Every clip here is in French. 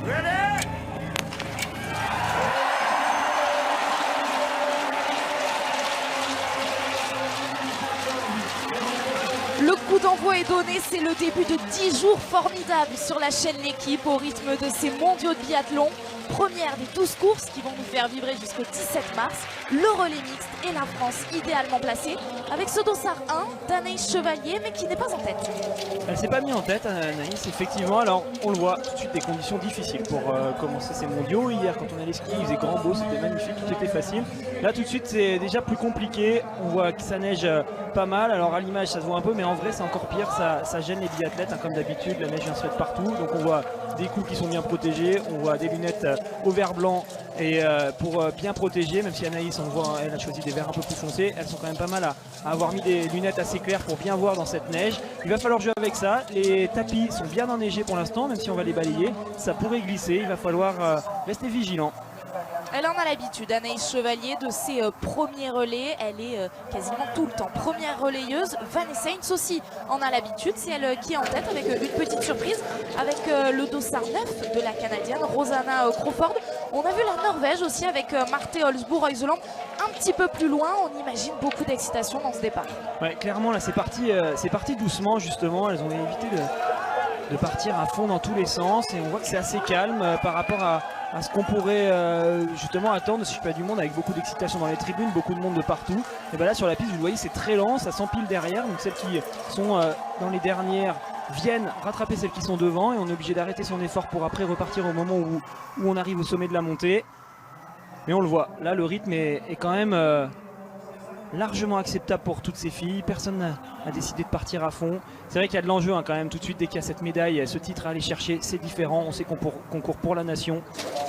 Le coup d'envoi est donné, c'est le début de 10 jours formidables sur la chaîne L'équipe au rythme de ces mondiaux de biathlon. Première des 12 courses qui vont nous faire vibrer jusqu'au 17 mars. Le relais mixte et la France idéalement placée avec ce dossard 1 d'Anaïs Chevalier mais qui n'est pas en tête. Elle s'est pas mise en tête Anaïs effectivement, alors on le voit tout de suite des conditions difficiles pour commencer ces mondiaux. Hier quand on allait skier il faisait grand beau, c'était magnifique, tout était facile. Là tout de suite c'est déjà plus compliqué, on voit que ça neige pas mal, alors à l'image ça se voit un peu mais en vrai c'est encore pire, ça gêne les biathlètes comme d'habitude, la neige vient se mettre partout donc on voit des coups qui sont bien protégés, on voit des lunettes au vert blanc et pour bien protéger, même si Anaïs on voit elle a choisi des verts un peu plus foncés, elles sont quand même pas mal à avoir mis des lunettes assez claires pour bien voir dans cette neige. Il va falloir jouer avec ça, les tapis sont bien enneigés pour l'instant même si on va les balayer, ça pourrait glisser, il va falloir rester vigilant. Elle en a l'habitude, Anaïs Chevalier, de ses premiers relais. Elle est quasiment tout le temps première relayeuse. Vanessa Hintz aussi en a l'habitude. C'est elle qui est en tête avec une petite surprise avec le dossard 9 de la Canadienne Rosanna Crawford. On a vu la Norvège aussi avec Marte Holzboe-Reuseland un petit peu plus loin. On imagine beaucoup d'excitation dans ce départ. Ouais, clairement là c'est parti doucement justement. Elles ont évité de partir à fond dans tous les sens et on voit que c'est assez calme par rapport à ce qu'on pourrait justement attendre si je suis pas du monde, avec beaucoup d'excitation dans les tribunes, beaucoup de monde de partout. Et bien là sur la piste vous le voyez c'est très lent, ça s'empile derrière, donc celles qui sont dans les dernières viennent rattraper celles qui sont devant et on est obligé d'arrêter son effort pour après repartir au moment où on arrive au sommet de la montée. Mais on le voit, là le rythme est quand même largement acceptable pour toutes ces filles, personne n'a décidé de partir à fond. C'est vrai qu'il y a de l'enjeu quand même tout de suite dès qu'il y a cette médaille, ce titre à aller chercher, c'est différent, on sait qu'on court pour la nation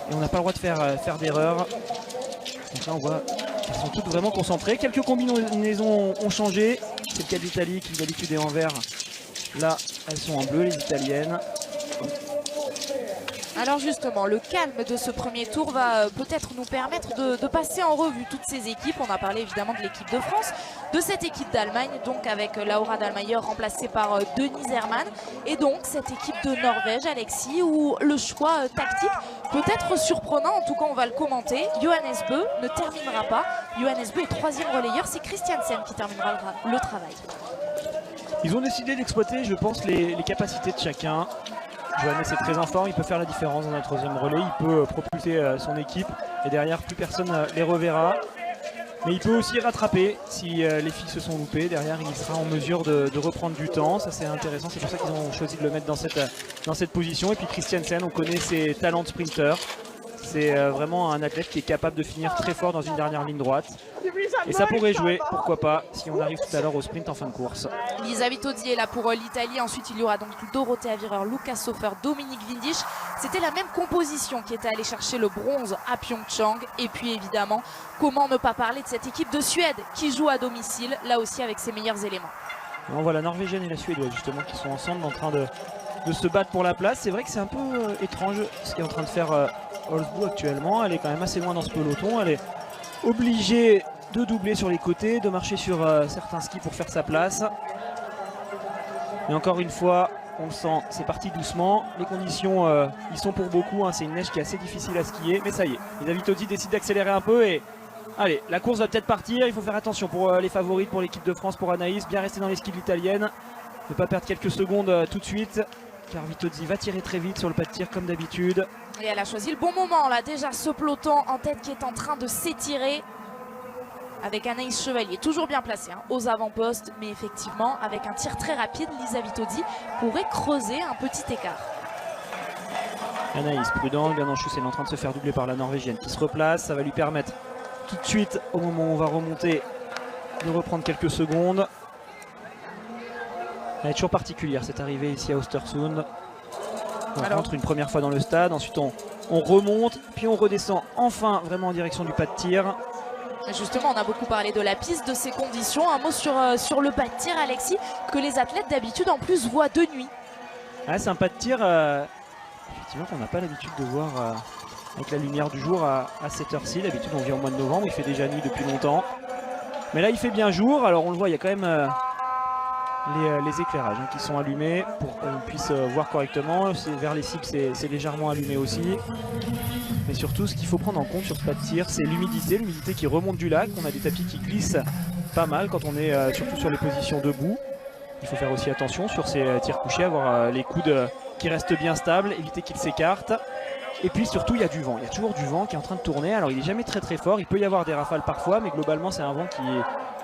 et on n'a pas le droit de faire d'erreur. Donc là on voit qu'elles sont toutes vraiment concentrées, quelques combinaisons ont changé, c'est le cas d'Italie qui d'habitude est en vert, là elles sont en bleu les italiennes. Alors justement, le calme de ce premier tour va peut-être nous permettre de passer en revue toutes ces équipes. On a parlé évidemment de l'équipe de France, de cette équipe d'Allemagne, donc avec Laura Dahlmeier remplacée par Denise Herrmann. Et donc cette équipe de Norvège, Alexis, où le choix tactique peut être surprenant. En tout cas, on va le commenter. Johannes Bø ne terminera pas. Johannes Bø est troisième relayeur. C'est Christiansen qui terminera le travail. Ils ont décidé d'exploiter, je pense, les capacités de chacun. Johannes est très en forme, il peut faire la différence dans un troisième relais, il peut propulser son équipe et derrière plus personne les reverra. Mais il peut aussi rattraper si les filles se sont loupées, derrière il sera en mesure de reprendre du temps, ça c'est intéressant, c'est pour ça qu'ils ont choisi de le mettre dans cette position. Et puis Christiansen, on connaît ses talents de sprinter, c'est vraiment un athlète qui est capable de finir très fort dans une dernière ligne droite. Et ça pourrait jouer, pourquoi pas, si on arrive tout à l'heure au sprint en fin de course. Lisa Vitozzi est là pour l'Italie. Ensuite, il y aura donc Dorothea Virer, Lucas Sofer, Dominique Windisch. C'était la même composition qui était allée chercher le bronze à Pyeongchang. Et puis évidemment, comment ne pas parler de cette équipe de Suède qui joue à domicile, là aussi avec ses meilleurs éléments. On voit la Norvégienne et la Suédoise justement qui sont ensemble en train de se battre pour la place. C'est vrai que c'est un peu étrange ce qu'est en train de faire Holzboe actuellement. Elle est quand même assez loin dans ce peloton. Elle est obligée de doubler sur les côtés, de marcher sur certains skis pour faire sa place. Et encore une fois, on le sent, c'est parti doucement. Les conditions, ils sont pour beaucoup. C'est une neige qui est assez difficile à skier. Mais ça y est, Lisa Vitozzi décide d'accélérer un peu. Et allez, la course va peut-être partir. Il faut faire attention pour les favorites, pour l'équipe de France, pour Anaïs. Bien rester dans les skis de l'italienne. Ne pas perdre quelques secondes tout de suite. Car Vitozzi va tirer très vite sur le pas de tir comme d'habitude. Et elle a choisi le bon moment là. Déjà ce peloton en tête qui est en train de s'étirer. Avec Anaïs Chevalier, toujours bien placée aux avant-postes, mais effectivement, avec un tir très rapide, Lisa Vitozzi pourrait creuser un petit écart. Anaïs, prudente, bien en chausse, elle est en train de se faire doubler par la Norvégienne qui se replace. Ça va lui permettre tout de suite, au moment où on va remonter, de reprendre quelques secondes. Elle est toujours particulière cette arrivée ici à Östersund. On rentre une première fois dans le stade, ensuite on remonte, puis on redescend enfin vraiment en direction du pas de tir. Justement, on a beaucoup parlé de la piste, de ses conditions. Un mot sur le pas de tir, Alexis, que les athlètes d'habitude en plus voient de nuit. Ah, c'est un pas de tir effectivement qu'on n'a pas l'habitude de voir avec la lumière du jour à cette heure-ci. D'habitude on vient au mois de novembre, il fait déjà nuit depuis longtemps. Mais là il fait bien jour, alors on le voit, il y a quand même les éclairages qui sont allumés pour qu'on puisse voir correctement. Vers les cibles, c'est légèrement allumé aussi. Mais surtout, ce qu'il faut prendre en compte sur ce pas de tir, c'est l'humidité qui remonte du lac. On a des tapis qui glissent pas mal quand on est surtout sur les positions debout. Il faut faire aussi attention sur ces tirs couchés, avoir les coudes qui restent bien stables, éviter qu'ils s'écartent. Et puis surtout, il y a du vent. Il y a toujours du vent qui est en train de tourner. Alors, il n'est jamais très très fort. Il peut y avoir des rafales parfois, mais globalement, c'est un vent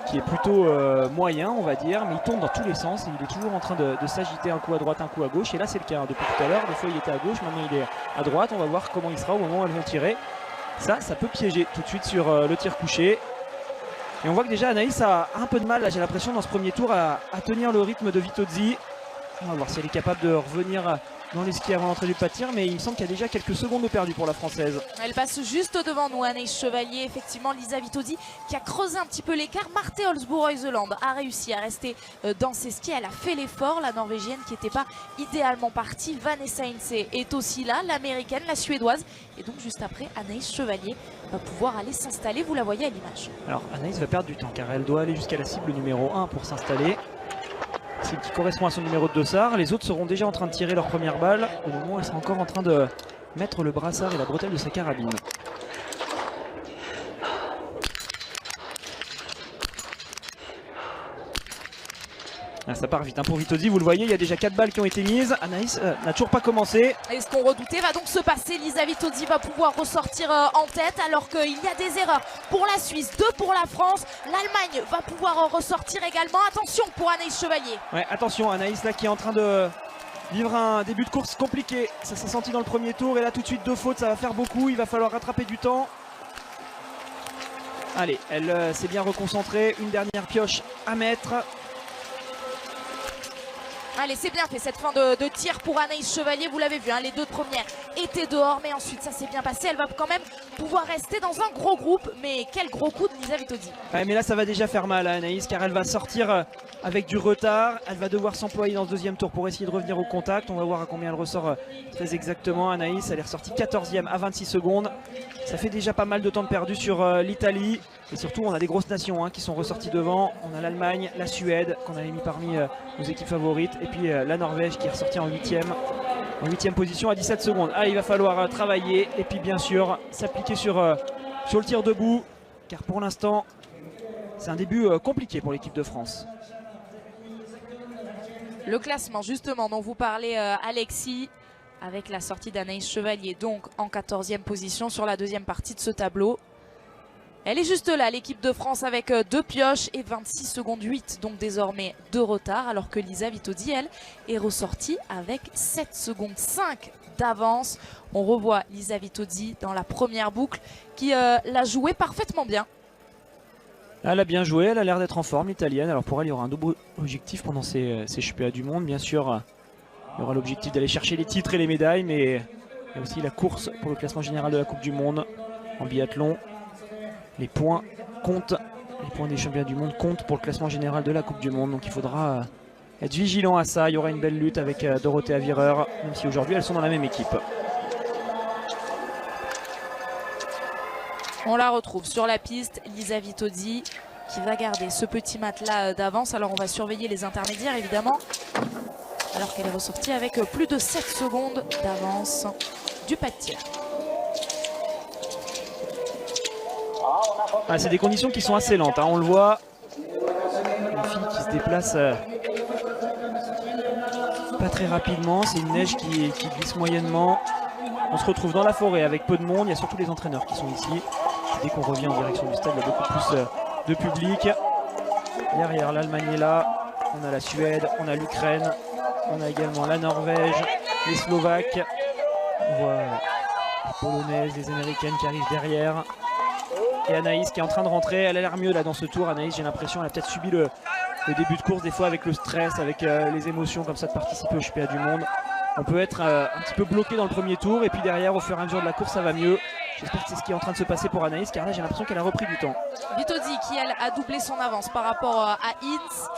qui est plutôt moyen, on va dire. Mais il tourne dans tous les sens. Et il est toujours en train de s'agiter un coup à droite, un coup à gauche. Et là, c'est le cas depuis tout à l'heure. Des fois, il était à gauche. Maintenant, il est à droite. On va voir comment il sera au moment où elles vont tirer. Ça peut piéger tout de suite sur le tir couché. Et on voit que déjà, Anaïs a un peu de mal, là, j'ai l'impression, dans ce premier tour, à tenir le rythme de Vitozzi. On va voir si elle est capable de revenir dans les skis avant l'entrée du pas de tir, mais il me semble qu'il y a déjà quelques secondes de perdu pour la Française. Elle passe juste devant nous, Anaïs Chevalier. Effectivement, Lisa Vitozzi qui a creusé un petit peu l'écart. Marthe Holzbourg-Heuseland a réussi à rester dans ses skis. Elle a fait l'effort. La Norvégienne qui n'était pas idéalement partie. Vanessa Hintze est aussi là, l'Américaine, la Suédoise. Et donc juste après, Anaïs Chevalier va pouvoir aller s'installer. Vous la voyez à l'image. Alors Anaïs va perdre du temps car elle doit aller jusqu'à la cible numéro 1 pour s'installer. Cible qui correspond à son numéro de dossard. Les autres seront déjà en train de tirer leur première balle au moment où elle sera encore en train de mettre le brassard et la bretelle de sa carabine. Ah, ça part vite pour Vitozzi, vous le voyez, il y a déjà 4 balles qui ont été mises. Anaïs n'a toujours pas commencé. Et ce qu'on redoutait va donc se passer. Lisa Vitozzi va pouvoir ressortir en tête alors qu'il y a des erreurs pour la Suisse, 2 pour la France. L'Allemagne va pouvoir ressortir également. Attention pour Anaïs Chevalier. Ouais, attention, Anaïs là qui est en train de vivre un début de course compliqué. Ça s'est senti dans le premier tour et là tout de suite 2 fautes, ça va faire beaucoup. Il va falloir rattraper du temps. Allez, elle s'est bien reconcentrée. Une dernière pioche à mettre. Allez, c'est bien fait cette fin de tir pour Anaïs Chevalier. Vous l'avez vu, hein, les 2 premières étaient dehors, mais ensuite ça s'est bien passé. Elle va quand même pouvoir rester dans un gros groupe. Mais quel gros coup de Lisa Vitozzi. Ouais, mais là ça va déjà faire mal à Anaïs car elle va sortir avec du retard. Elle va devoir s'employer dans ce deuxième tour pour essayer de revenir au contact. On va voir à combien elle ressort très exactement. Anaïs, elle est ressortie 14e à 26 secondes. Ça fait déjà pas mal de temps de perdu sur l'Italie. Et surtout, on a des grosses nations qui sont ressorties devant. On a l'Allemagne, la Suède, qu'on avait mis parmi nos équipes favorites. Et puis la Norvège qui est ressortie en 8e position à 17 secondes. Ah, il va falloir travailler. Et puis bien sûr, s'appliquer sur le tir debout. Car pour l'instant, c'est un début compliqué pour l'équipe de France. Le classement justement dont vous parlez Alexis, avec la sortie d'Anaïs Chevalier donc en 14e position sur la deuxième partie de ce tableau. Elle est juste là, l'équipe de France, avec 2 pioches et 26 secondes 8, donc désormais de retard, alors que Lisa Vitozzi, elle, est ressortie avec 7 secondes 5 d'avance. On revoit Lisa Vitozzi dans la première boucle qui l'a joué parfaitement bien. Elle a bien joué, elle a l'air d'être en forme, l'italienne. Alors pour elle, il y aura un double objectif pendant ces championnats du monde. Bien sûr, il y aura l'objectif d'aller chercher les titres et les médailles, mais il y a aussi la course pour le classement général de la Coupe du Monde en biathlon. Les points comptent, les points des championnats du monde comptent pour le classement général de la Coupe du Monde. Donc il faudra être vigilant à ça. Il y aura une belle lutte avec Dorothea Virer, même si aujourd'hui elles sont dans la même équipe. On la retrouve sur la piste, Lisa Vitozzi qui va garder ce petit matelas d'avance. Alors on va surveiller les intermédiaires évidemment, alors qu'elle est ressortie avec plus de 7 secondes d'avance du pas de tir. Ah, c'est des conditions qui sont assez lentes, on le voit. Une fille qui se déplace pas très rapidement, c'est une neige qui glisse moyennement. On se retrouve dans la forêt avec peu de monde, il y a surtout les entraîneurs qui sont ici. Dès qu'on revient en direction du stade, il y a beaucoup plus de public. Derrière, l'Allemagne est là, on a la Suède, on a l'Ukraine, on a également la Norvège, les Slovaques. On voit les Polonaises, les Américaines qui arrivent derrière. Et Anaïs qui est en train de rentrer, elle a l'air mieux là dans ce tour. Anaïs, j'ai l'impression, elle a peut-être subi le début de course des fois avec le stress, avec les émotions comme ça de participer au championnat du monde. On peut être un petit peu bloqué dans le premier tour et puis derrière au fur et à mesure de la course ça va mieux. J'espère que c'est ce qui est en train de se passer pour Anaïs car là j'ai l'impression qu'elle a repris du temps. Vitozzi qui elle a doublé son avance par rapport à Hintze.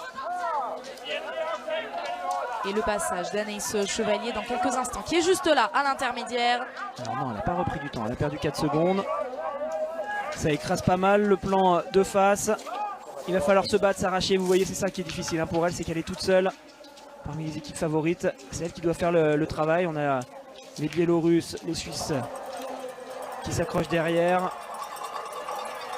Et le passage d'Anaïs Chevalier dans quelques instants qui est juste là à l'intermédiaire. Alors non, elle n'a pas repris du temps, elle a perdu 4 secondes. Ça écrase pas mal le plan de face. Il va falloir se battre, s'arracher. Vous voyez, c'est ça qui est difficile hein, pour elle, c'est qu'elle est toute seule. Parmi les équipes favorites, c'est elle qui doit faire le travail. On a les Biélorusses, les Suisses qui s'accrochent derrière.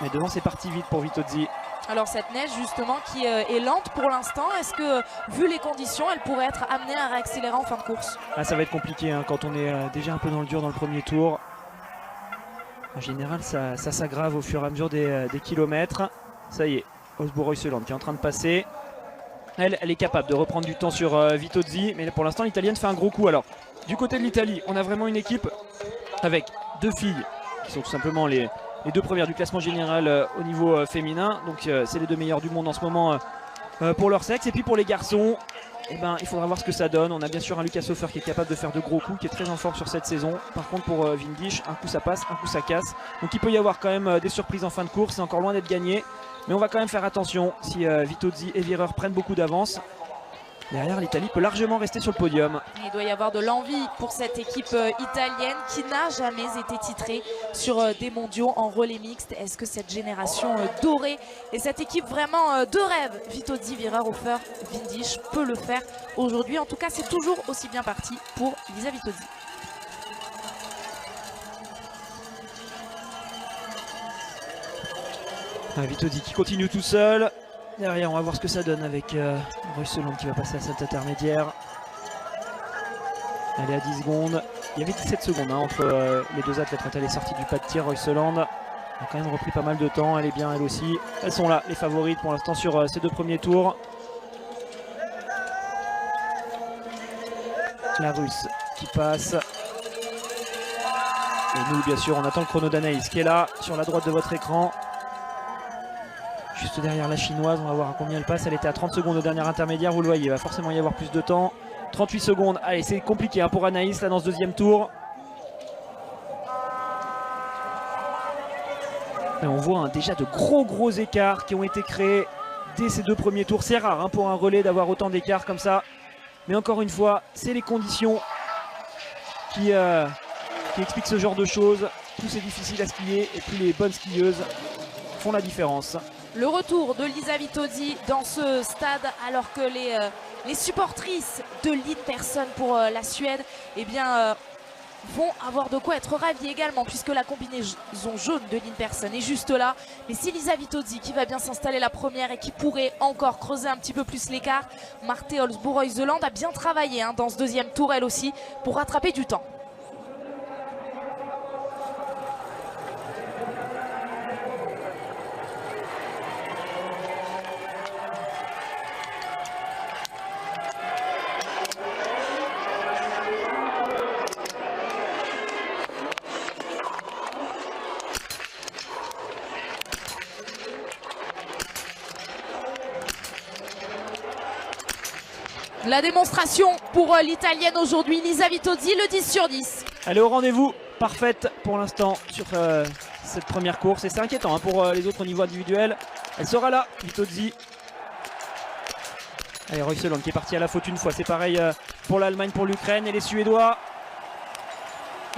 Mais devant, c'est parti vite pour Vitozzi. Alors cette neige justement qui est lente pour l'instant, est-ce que vu les conditions, elle pourrait être amenée à réaccélérer en fin de course? Ah, ça va être compliqué hein, quand on est déjà un peu dans le dur dans le premier tour. En général, ça s'aggrave au fur et à mesure des kilomètres. Ça y est, Holzbourg-Reuseland qui est en train de passer. Elle est capable de reprendre du temps sur Vitozzi, mais pour l'instant l'Italienne fait un gros coup. Alors du côté de l'Italie, on a vraiment une équipe avec deux filles qui sont tout simplement les deux premières du classement général au niveau féminin. Donc c'est les deux meilleures du monde en ce moment pour leur sexe. Et puis pour les garçons, eh ben, il faudra voir ce que ça donne. On a bien sûr un Lucas Hofer qui est capable de faire de gros coups, qui est très en forme sur cette saison. Par contre pour Windisch, un coup ça passe, un coup ça casse. Donc il peut y avoir quand même des surprises en fin de course, c'est encore loin d'être gagné. Mais on va quand même faire attention si Vitozzi et Wierer prennent beaucoup d'avance. Derrière, l'Italie peut largement rester sur le podium. Il doit y avoir de l'envie pour cette équipe italienne qui n'a jamais été titrée sur des mondiaux en relais mixte. Est-ce que cette génération dorée et cette équipe vraiment de rêve, Vitozzi, Wierer, Hofer, Windisch, peut le faire aujourd'hui? En tout cas, c'est toujours aussi bien parti pour Lisa Vitozzi. Vitozzi qui continue tout seul. Derrière, on va voir ce que ça donne avec Reuseland qui va passer à cette intermédiaire. Elle est à 10 secondes. Il y avait 17 secondes hein, entre les deux athlètes quand elle est sortie du pas de tir. Reuseland a quand même repris pas mal de temps. Elle est bien elle aussi. Elles sont là, les favorites pour l'instant sur ces deux premiers tours. La Russe qui passe. Et nous, bien sûr, on attend le chrono d'Anaïs qui est là sur la droite de votre écran. Juste derrière la chinoise, on va voir à combien elle passe. Elle était à 30 secondes au dernier intermédiaire, vous le voyez, il va forcément y avoir plus de temps. 38 secondes, allez c'est compliqué hein, pour Anaïs là dans ce deuxième tour. Et on voit hein, déjà de gros écarts qui ont été créés dès ces deux premiers tours. C'est rare hein, pour un relais d'avoir autant d'écarts comme ça. Mais encore une fois, c'est les conditions qui expliquent ce genre de choses. Plus c'est difficile à skier et plus les bonnes skieuses font la différence. Le retour de Lisa Vitozzi dans ce stade alors que les supportrices de l'Inperson pour la Suède eh bien, vont avoir de quoi être ravis également puisque la combinaison jaune de l'Inperson est juste là. Mais c'est Lisa Vitozzi qui va bien s'installer la première et qui pourrait encore creuser un petit peu plus l'écart. Marthe Holzbourg-Reuseland a bien travaillé hein, dans ce deuxième tour elle aussi pour rattraper du temps. La démonstration pour l'Italienne aujourd'hui, Lisa Vitozzi, le 10 sur 10. Elle est au rendez-vous, parfaite pour l'instant sur cette première course. Et c'est inquiétant hein, pour les autres au niveau individuel. Elle sera là, Vitozzi. Allez, Reuseland qui est parti à la faute une fois. C'est pareil pour l'Allemagne, pour l'Ukraine et les Suédois.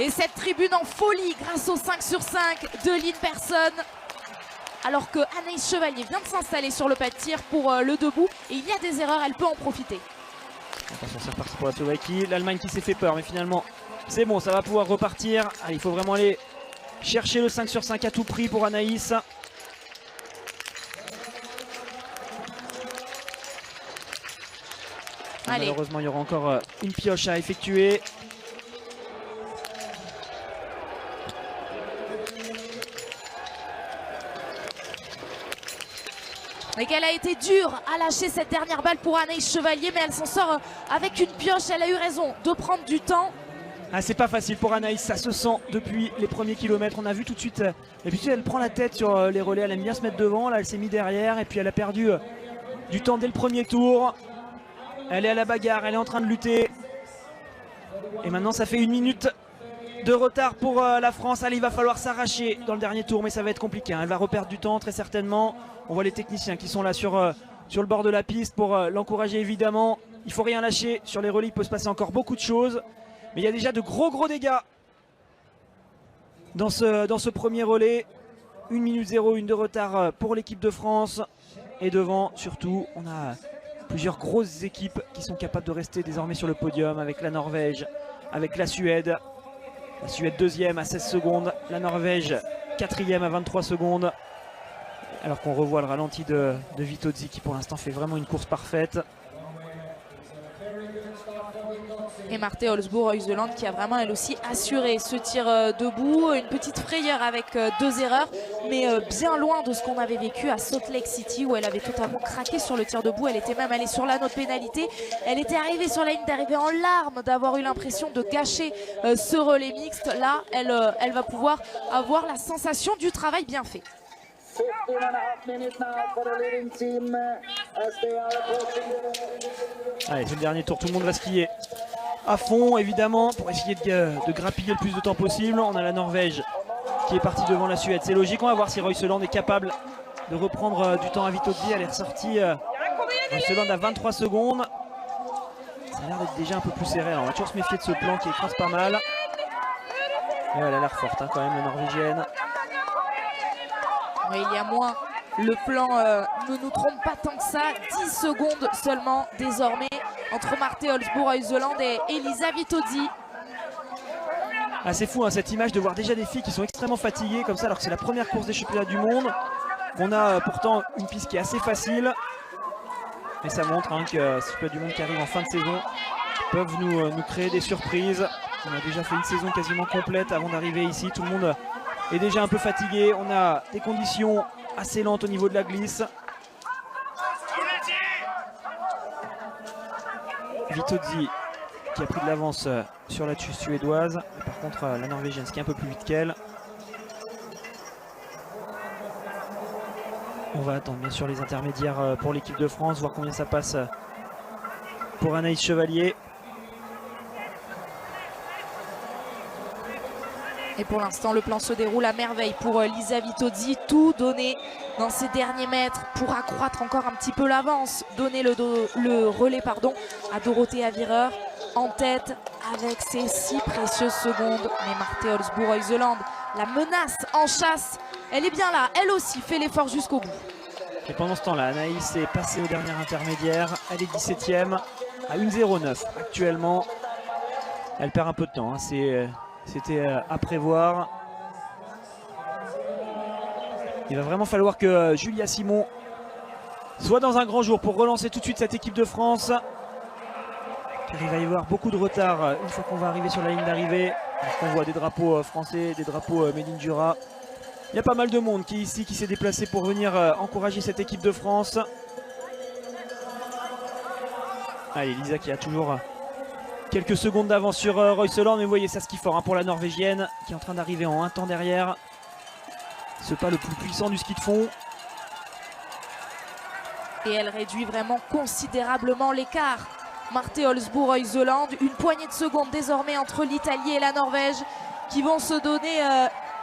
Et cette tribune en folie grâce au 5 sur 5 de l'Inperson. Alors que Anaïs Chevalier vient de s'installer sur le pas de tir pour le debout. Et il y a des erreurs, elle peut en profiter. Attention, c'est reparti pour la Slovaquie. L'Allemagne qui s'est fait peur, mais finalement, c'est bon, ça va pouvoir repartir. Allez, il faut vraiment aller chercher le 5 sur 5 à tout prix pour Anaïs. Malheureusement, il y aura encore une pioche à effectuer. Et qu'elle a été dure à lâcher cette dernière balle pour Anaïs Chevalier, mais elle s'en sort avec une pioche. Elle a eu raison de prendre du temps. Ah, c'est pas facile pour Anaïs, ça se sent depuis les premiers kilomètres. On a vu tout de suite, d'habitude elle prend la tête sur les relais, elle aime bien se mettre devant. Là elle s'est mise derrière et puis elle a perdu du temps dès le premier tour. Elle est à la bagarre, elle est en train de lutter. Et maintenant ça fait 1 minute de retard pour la France. Allez, il va falloir s'arracher dans le dernier tour, mais ça va être compliqué hein. Elle va reperdre du temps très certainement. On voit les techniciens qui sont là sur le bord de la piste pour l'encourager évidemment. Il faut rien lâcher, sur les relais il peut se passer encore beaucoup de choses. Mais il y a déjà de gros dégâts dans ce premier relais. 1 minute 01 de retard pour l'équipe de France. Et devant, surtout, on a plusieurs grosses équipes qui sont capables de rester désormais sur le podium, avec la Norvège, avec la Suède. La Suède deuxième à 16 secondes, la Norvège quatrième à 23 secondes. Alors qu'on revoit le ralenti de Vitozzi qui pour l'instant fait vraiment une course parfaite. Et Marte Olsboe-Reuseland qui a vraiment elle aussi assuré ce tir debout. Une petite frayeur avec 2 erreurs, mais bien loin de ce qu'on avait vécu à Salt Lake City où elle avait totalement craqué sur le tir debout. Elle était même allée sur l'anneau de pénalité. Elle était arrivée sur la ligne d'arrivée en larmes d'avoir eu l'impression de gâcher ce relais mixte. Là, elle va pouvoir avoir la sensation du travail bien fait. Allez, c'est le dernier tour, tout le monde va skier à fond évidemment pour essayer de grappiller le plus de temps possible. On a la Norvège qui est partie devant la Suède, c'est logique. On va voir si Reuseland est capable de reprendre du temps à Vitozzi. Elle est ressortie, Reuseland à 23 secondes. Ça a l'air d'être déjà un peu plus serré. Alors on va toujours se méfier de ce plan qui écrase pas mal. Et elle a l'air forte quand même, la Norvégienne. Oui, il y a moins. Le plan ne nous trompe pas tant que ça. 10 secondes seulement désormais entre Marte Olsboe-Reuseland et Elisa Vitozzi. Ah, c'est fou hein, cette image de voir déjà des filles qui sont extrêmement fatiguées comme ça alors que c'est la première course des championnats du monde. On a pourtant une piste qui est assez facile. Et ça montre hein, que ces championnats du monde qui arrivent en fin de saison peuvent nous créer des surprises. On a déjà fait une saison quasiment complète avant d'arriver ici. Tout le monde est déjà un peu fatigué. On a des conditions assez lentes au niveau de la glisse. Vitozzi qui a pris de l'avance sur la suédoise. Et par contre la norvégienne qui est un peu plus vite qu'elle. On va attendre bien sûr les intermédiaires pour l'équipe de France, voir combien ça passe pour Anaïs Chevalier. Et pour l'instant, le plan se déroule à merveille pour Lisa Vitozzi. Tout donner dans ces derniers mètres pour accroître encore un petit peu l'avance. Donner le relais à Dorothea Virer en tête avec ses 6 précieuses secondes. Mais Marte Olsboe-Reuseland, la menace en chasse, elle est bien là. Elle aussi fait l'effort jusqu'au bout. Et pendant ce temps-là, Anaïs est passée au dernier intermédiaire. Elle est 17e à 1,09 actuellement. Elle perd un peu de temps. Hein. C'était à prévoir. Il va vraiment falloir que Julia Simon soit dans un grand jour pour relancer tout de suite cette équipe de France. Car il va y avoir beaucoup de retard une fois qu'on va arriver sur la ligne d'arrivée. On voit des drapeaux français, des drapeaux Made in Jura. Il y a pas mal de monde qui s'est déplacé pour venir encourager cette équipe de France. Allez, Lisa qui a toujours quelques secondes d'avance sur Reuseland, mais vous voyez ça ski fort hein, pour la Norvégienne qui est en train d'arriver en 1 temps derrière. Ce pas le plus puissant du ski de fond. Et elle réduit vraiment considérablement l'écart. Marte Olsboe-Reuseland, une poignée de secondes désormais entre l'Italie et la Norvège qui vont se donner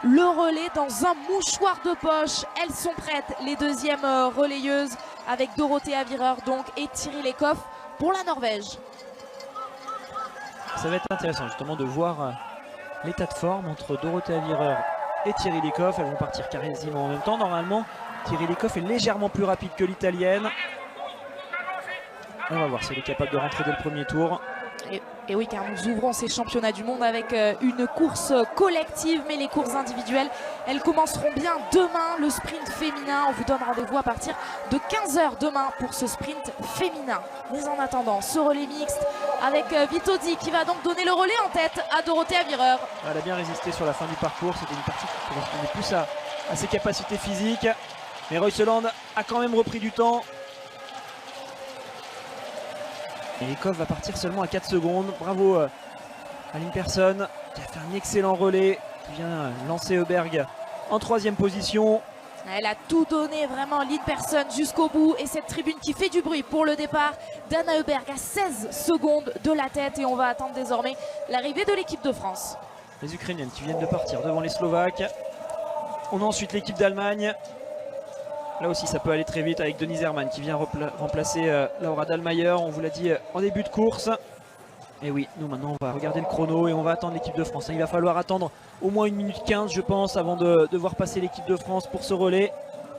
le relais dans un mouchoir de poche. Elles sont prêtes, les deuxièmes relayeuses avec Dorothea Virer donc et Thierry Lekhoff pour la Norvège. Ça va être intéressant justement de voir l'état de forme entre Dorothea Virer et Thierry Lekhoff. Elles vont partir quasiment en même temps. Normalement, Thierry Lekhoff est légèrement plus rapide que l'italienne. On va voir si elle est capable de rentrer dès le premier tour. Et oui, car nous ouvrons ces championnats du monde avec une course collective, mais les courses individuelles, elles commenceront bien demain. Le sprint féminin, on vous donne rendez-vous à partir de 15 h demain pour ce sprint féminin. Mais en attendant, ce relais mixte avec Vitozzi qui va donc donner le relais en tête à Dorothea Virer. Elle a bien résisté sur la fin du parcours, c'était une partie qui correspondait plus à ses capacités physiques. Mais Reuseland a quand même repris du temps. Et Lekhoff va partir seulement à 4 secondes. Bravo à Lynn Persson qui a fait un excellent relais, qui vient lancer Öberg en 3e position. Elle a tout donné vraiment, Lynn Persson jusqu'au bout. Et cette tribune qui fait du bruit pour le départ d'Anna Öberg à 16 secondes de la tête. Et on va attendre désormais l'arrivée de l'équipe de France. Les Ukrainiennes qui viennent de partir devant les Slovaques. On a ensuite l'équipe d'Allemagne. Là aussi ça peut aller très vite avec Denise Herrmann qui vient remplacer Laura Dahlmeier. On vous l'a dit en début de course. Et oui, nous maintenant on va regarder le chrono et on va attendre l'équipe de France. Il va falloir attendre au moins 1 minute 15 je pense avant de voir passer l'équipe de France pour ce relais.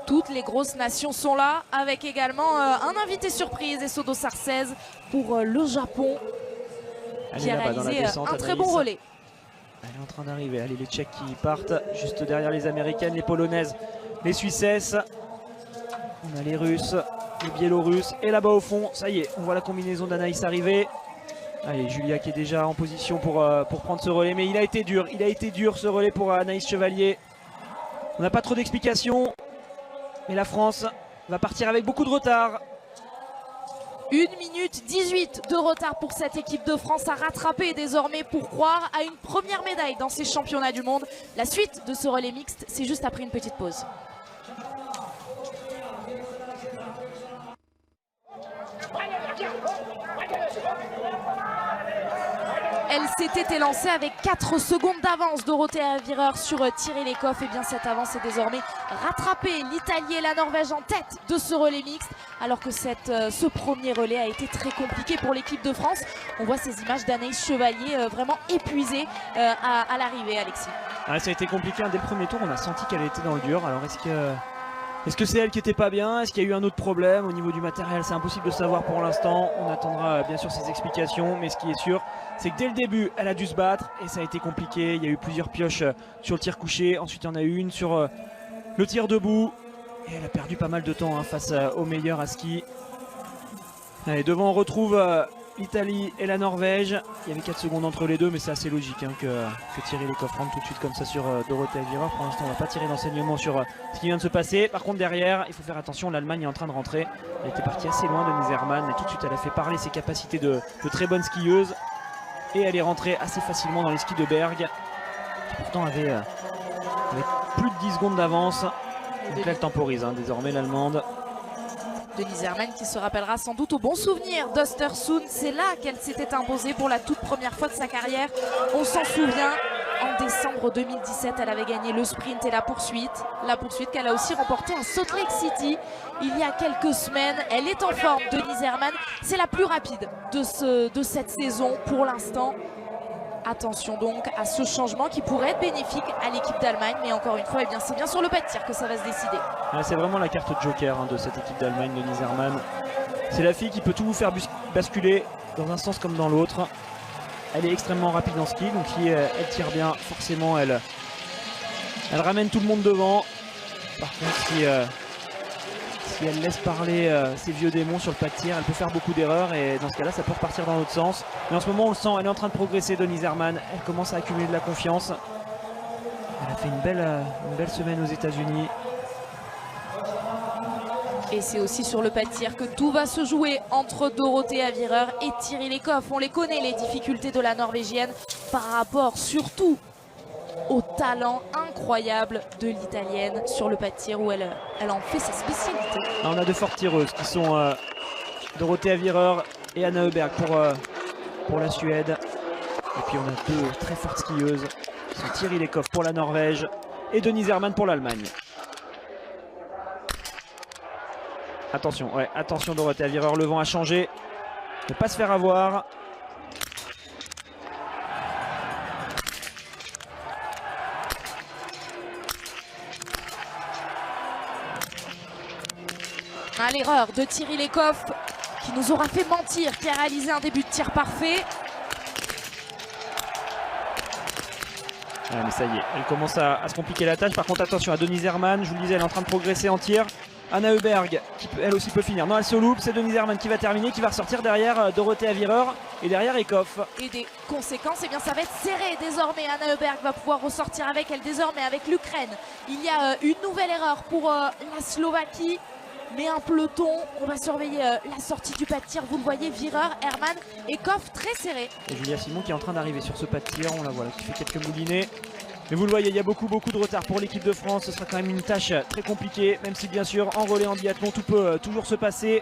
Toutes les grosses nations sont là, avec également un invité surprise, Esodo Sarcez pour le Japon, qui a réalisé un très bon relais. Elle est en train d'arriver. Allez, les Tchèques qui partent juste derrière les Américaines, les Polonaises, les Suissesses. On a les Russes, les Biélorusses. Et là-bas au fond, ça y est, on voit la combinaison d'Anaïs arriver. Allez, Julia qui est déjà en position pour prendre ce relais. Mais il a été dur ce relais pour Anaïs Chevalier. On n'a pas trop d'explications. Mais la France va partir avec beaucoup de retard. 1 minute 18 de retard pour cette équipe de France à rattraper désormais pour croire à une première médaille dans ces championnats du monde. La suite de ce relais mixte, c'est juste après une petite pause. Elle s'était élancée avec 4 secondes d'avance. Dorothée Avireur sur Thierry Lecoff. Et bien cette avance est désormais rattrapée. L'Italie et la Norvège en tête de ce relais mixte. Alors que ce premier relais a été très compliqué pour l'équipe de France. On voit ces images d'Anaïs Chevalier vraiment épuisée à l'arrivée, Alexis. Ah, ça a été compliqué. Dès le premier tour, on a senti qu'elle était dans le dur. Alors est-ce que c'est elle qui était pas bien? Est-ce qu'il y a eu un autre problème au niveau du matériel? C'est impossible de savoir pour l'instant. On attendra bien sûr ses explications. Mais ce qui est sûr, c'est que dès le début, elle a dû se battre. Et ça a été compliqué. Il y a eu plusieurs pioches sur le tir couché. Ensuite, il y en a eu une sur le tir debout. Et elle a perdu pas mal de temps face au meilleur à ski. Allez, devant, on retrouve l'Italie et la Norvège. Il y avait 4 secondes entre les deux, mais c'est assez logique que Thierry Lecoff rentre tout de suite comme ça sur Dorothée Avireur. Pour l'instant, on ne va pas tirer d'enseignement sur ce qui vient de se passer. Par contre, derrière, il faut faire attention. L'Allemagne est en train de rentrer. Elle était partie assez loin, Denise Herrmann. Et tout de suite, elle a fait parler ses capacités de très bonne skieuse. Et elle est rentrée assez facilement dans les skis de Berg, qui pourtant avait plus de 10 secondes d'avance. Donc là, elle temporise désormais, l'Allemande. Denise Herrmann qui se rappellera sans doute au bon souvenir d'Östersund. C'est là qu'elle s'était imposée pour la toute première fois de sa carrière. On s'en souvient, en décembre 2017, elle avait gagné le sprint et la poursuite. La poursuite qu'elle a aussi remportée à Salt Lake City il y a quelques semaines. Elle est en forme, Denise Herrmann. C'est la plus rapide de cette saison pour l'instant. Attention donc à ce changement qui pourrait être bénéfique à l'équipe d'Allemagne. Mais encore une fois, c'est bien sur le pas de tir que ça va se décider. C'est vraiment la carte joker de cette équipe d'Allemagne, Denise Herrmann. C'est la fille qui peut tout vous faire basculer dans un sens comme dans l'autre. Elle est extrêmement rapide en ski, donc si elle tire bien, forcément elle ramène tout le monde devant. Par contre, si elle laisse parler ses vieux démons sur le pas de tir, elle peut faire beaucoup d'erreurs et dans ce cas-là, ça peut repartir dans l'autre sens. Mais en ce moment, on le sent, elle est en train de progresser, Denise Herrmann. Elle commence à accumuler de la confiance. Elle a fait une belle semaine aux États-Unis. Et c'est aussi sur le pas de tir que tout va se jouer entre Dorothée Avireur et Thierry Lecoff. On les connaît, les difficultés de la Norvégienne par rapport surtout au talent incroyable de l'Italienne sur le pas de tir où elle en fait sa spécialité. On a de fortes tireuses qui sont Dorothée Avireur et Anna Öberg pour la Suède. Et puis on a 2 très fortes skieuses qui sont Thierry Lecoff pour la Norvège et Denise Herrmann pour l'Allemagne. Attention, attention Dorothée Avireur, le vent a changé. Ne pas se faire avoir. L'erreur de Thierry Lecoff qui nous aura fait mentir, qui a réalisé un début de tir parfait. Mais ça y est, elle commence à se compliquer la tâche. Par contre, attention à Denise Herrmann, je vous le disais, elle est en train de progresser en tir. Anna Öberg, qui elle aussi peut finir. Non, elle se loupe, c'est Denise Herrmann qui va terminer, qui va ressortir derrière Dorothée Avireur et derrière Lecoff. Et des conséquences, ça va être serré désormais. Anna Öberg va pouvoir ressortir avec elle désormais, avec l'Ukraine. Il y a une nouvelle erreur pour la Slovaquie. Mais un peloton, on va surveiller la sortie du pas de tir. Vous le voyez, Vireur, Herrmann et Koff très serré. Et Julia Simon qui est en train d'arriver sur ce pas de tir. On la voit là, qui fait quelques moulinets. Mais vous le voyez, il y a beaucoup de retard pour l'équipe de France. Ce sera quand même une tâche très compliquée. Même si bien sûr, en relais, en biathlon, tout peut toujours se passer.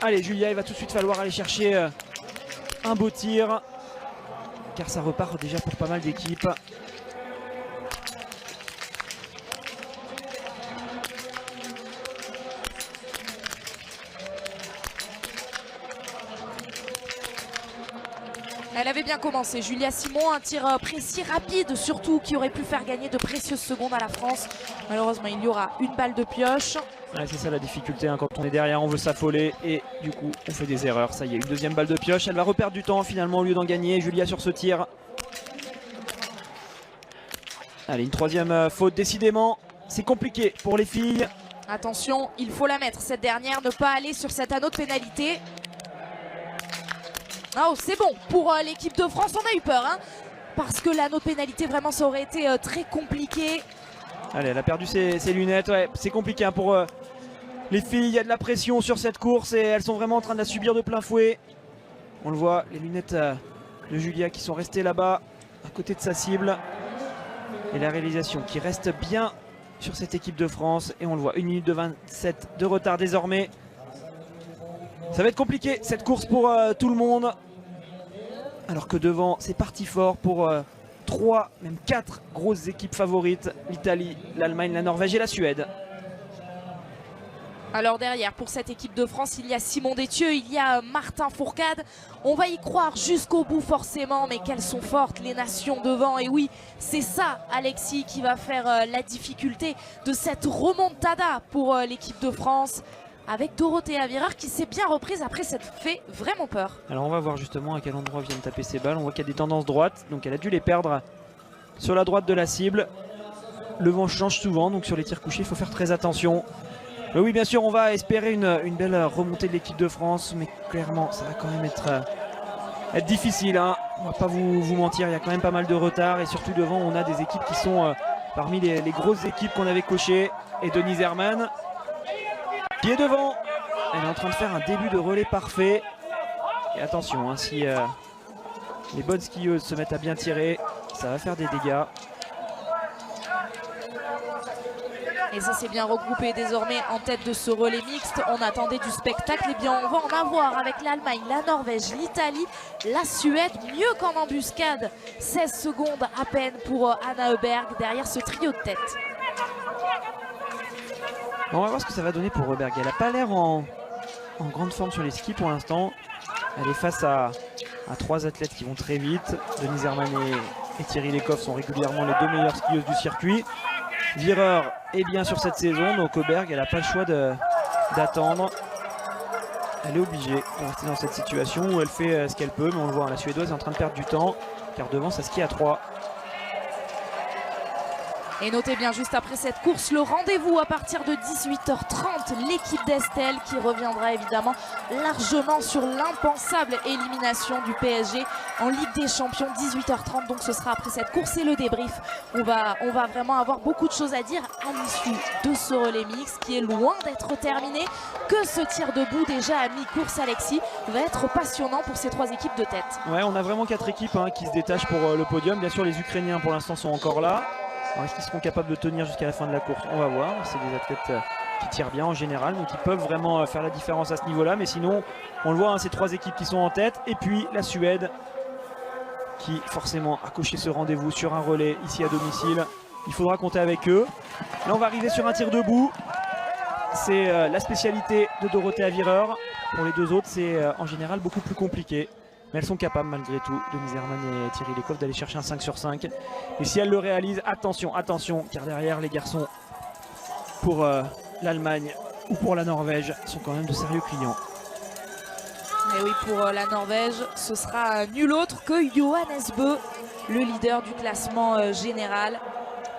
Allez, Julia, il va tout de suite falloir aller chercher un beau tir. Car ça repart déjà pour pas mal d'équipes. Elle avait bien commencé. Julia Simon, un tir précis, rapide surtout, qui aurait pu faire gagner de précieuses secondes à la France. Malheureusement, il y aura une balle de pioche. Ouais, c'est ça la difficulté, hein. Quand on est derrière, on veut s'affoler et du coup, on fait des erreurs. Ça y est, une deuxième balle de pioche. Elle va reperdre du temps finalement au lieu d'en gagner. Julia sur ce tir. Allez, une troisième faute, décidément. C'est compliqué pour les filles. Attention, il faut la mettre, cette dernière, ne pas aller sur cet anneau de pénalité. Oh, c'est bon, pour l'équipe de France, on a eu peur, hein, parce que l'anneau de pénalité, vraiment, ça aurait été très compliqué. Allez, elle a perdu ses lunettes, ouais, c'est compliqué, hein, pour les filles. Il y a de la pression sur cette course et elles sont vraiment en train de la subir de plein fouet. On le voit, les lunettes de Julia qui sont restées là-bas, à côté de sa cible. Et la réalisation qui reste bien sur cette équipe de France. Et on le voit, 1 minute de 27 de retard désormais. Ça va être compliqué cette course pour tout le monde. Alors que devant, c'est parti fort pour 3, même 4 grosses équipes favorites. L'Italie, l'Allemagne, la Norvège et la Suède. Alors derrière, pour cette équipe de France, il y a Simon Détieux, il y a Martin Fourcade. On va y croire jusqu'au bout forcément, mais qu'elles sont fortes les nations devant. Et oui, c'est ça, Alexis, qui va faire la difficulté de cette remontada pour l'équipe de France. Avec Dorothea Virer qui s'est bien reprise après s'être fait vraiment peur. Alors on va voir justement à quel endroit viennent taper ces balles. On voit qu'il y a des tendances droites, donc elle a dû les perdre sur la droite de la cible. Le vent change souvent, donc sur les tirs couchés, il faut faire très attention. Mais oui, bien sûr, on va espérer une belle remontée de l'équipe de France, mais clairement, ça va quand même être difficile, hein. On va pas vous mentir, il y a quand même pas mal de retard, et surtout devant, on a des équipes qui sont parmi les grosses équipes qu'on avait cochées. Et Denise Herrmann qui est devant. Elle est en train de faire un début de relais parfait. Et attention, hein, si les bonnes skieuses se mettent à bien tirer, ça va faire des dégâts. Et ça s'est bien regroupé désormais en tête de ce relais mixte. On attendait du spectacle, et bien on va en avoir avec l'Allemagne, la Norvège, l'Italie, la Suède, mieux qu'en embuscade. 16 secondes à peine pour Anna Öberg derrière ce trio de tête. On va voir ce que ça va donner pour Öberg. Elle n'a pas l'air en grande forme sur les skis pour l'instant. Elle est face à 3 athlètes qui vont très vite. Denise Herrmann et Thierry Lecoff sont régulièrement les 2 meilleures skieuses du circuit. Virer est bien sur cette saison, donc Öberg, elle n'a pas le choix d'attendre. Elle est obligée de rester dans cette situation où elle fait ce qu'elle peut, mais on le voit, la Suédoise est en train de perdre du temps, car devant ça skie à 3. Et notez bien juste après cette course le rendez-vous à partir de 18h30, l'équipe d'Estelle qui reviendra évidemment largement sur l'impensable élimination du PSG en Ligue des Champions. 18h30, donc ce sera après cette course et le débrief. On va vraiment avoir beaucoup de choses à dire à l'issue de ce relais mix qui est loin d'être terminé. Que ce tir debout déjà à mi-course, Alexis, va être passionnant pour ces 3 équipes de tête. Ouais, on a vraiment 4 équipes, hein, qui se détachent pour le podium. Bien sûr, les Ukrainiens pour l'instant sont encore là. Est-ce qu'ils seront capables de tenir jusqu'à la fin de la course? On va voir. C'est des athlètes qui tirent bien en général, donc ils peuvent vraiment faire la différence à ce niveau-là. Mais sinon, on le voit, hein, ces 3 équipes qui sont en tête. Et puis la Suède qui forcément a coché ce rendez-vous sur un relais ici à domicile. Il faudra compter avec eux. Là, on va arriver sur un tir debout. C'est la spécialité de Dorothea Virer. Pour les 2 autres, c'est en général beaucoup plus compliqué. Mais elles sont capables malgré tout, Denise Herrmann et Thierry Lecoff, d'aller chercher un 5 sur 5. Et si elles le réalisent, attention, attention, car derrière les garçons, pour l'Allemagne ou pour la Norvège, sont quand même de sérieux clients. Et oui, pour la Norvège, ce sera nul autre que Johannes Bö, le leader du classement général.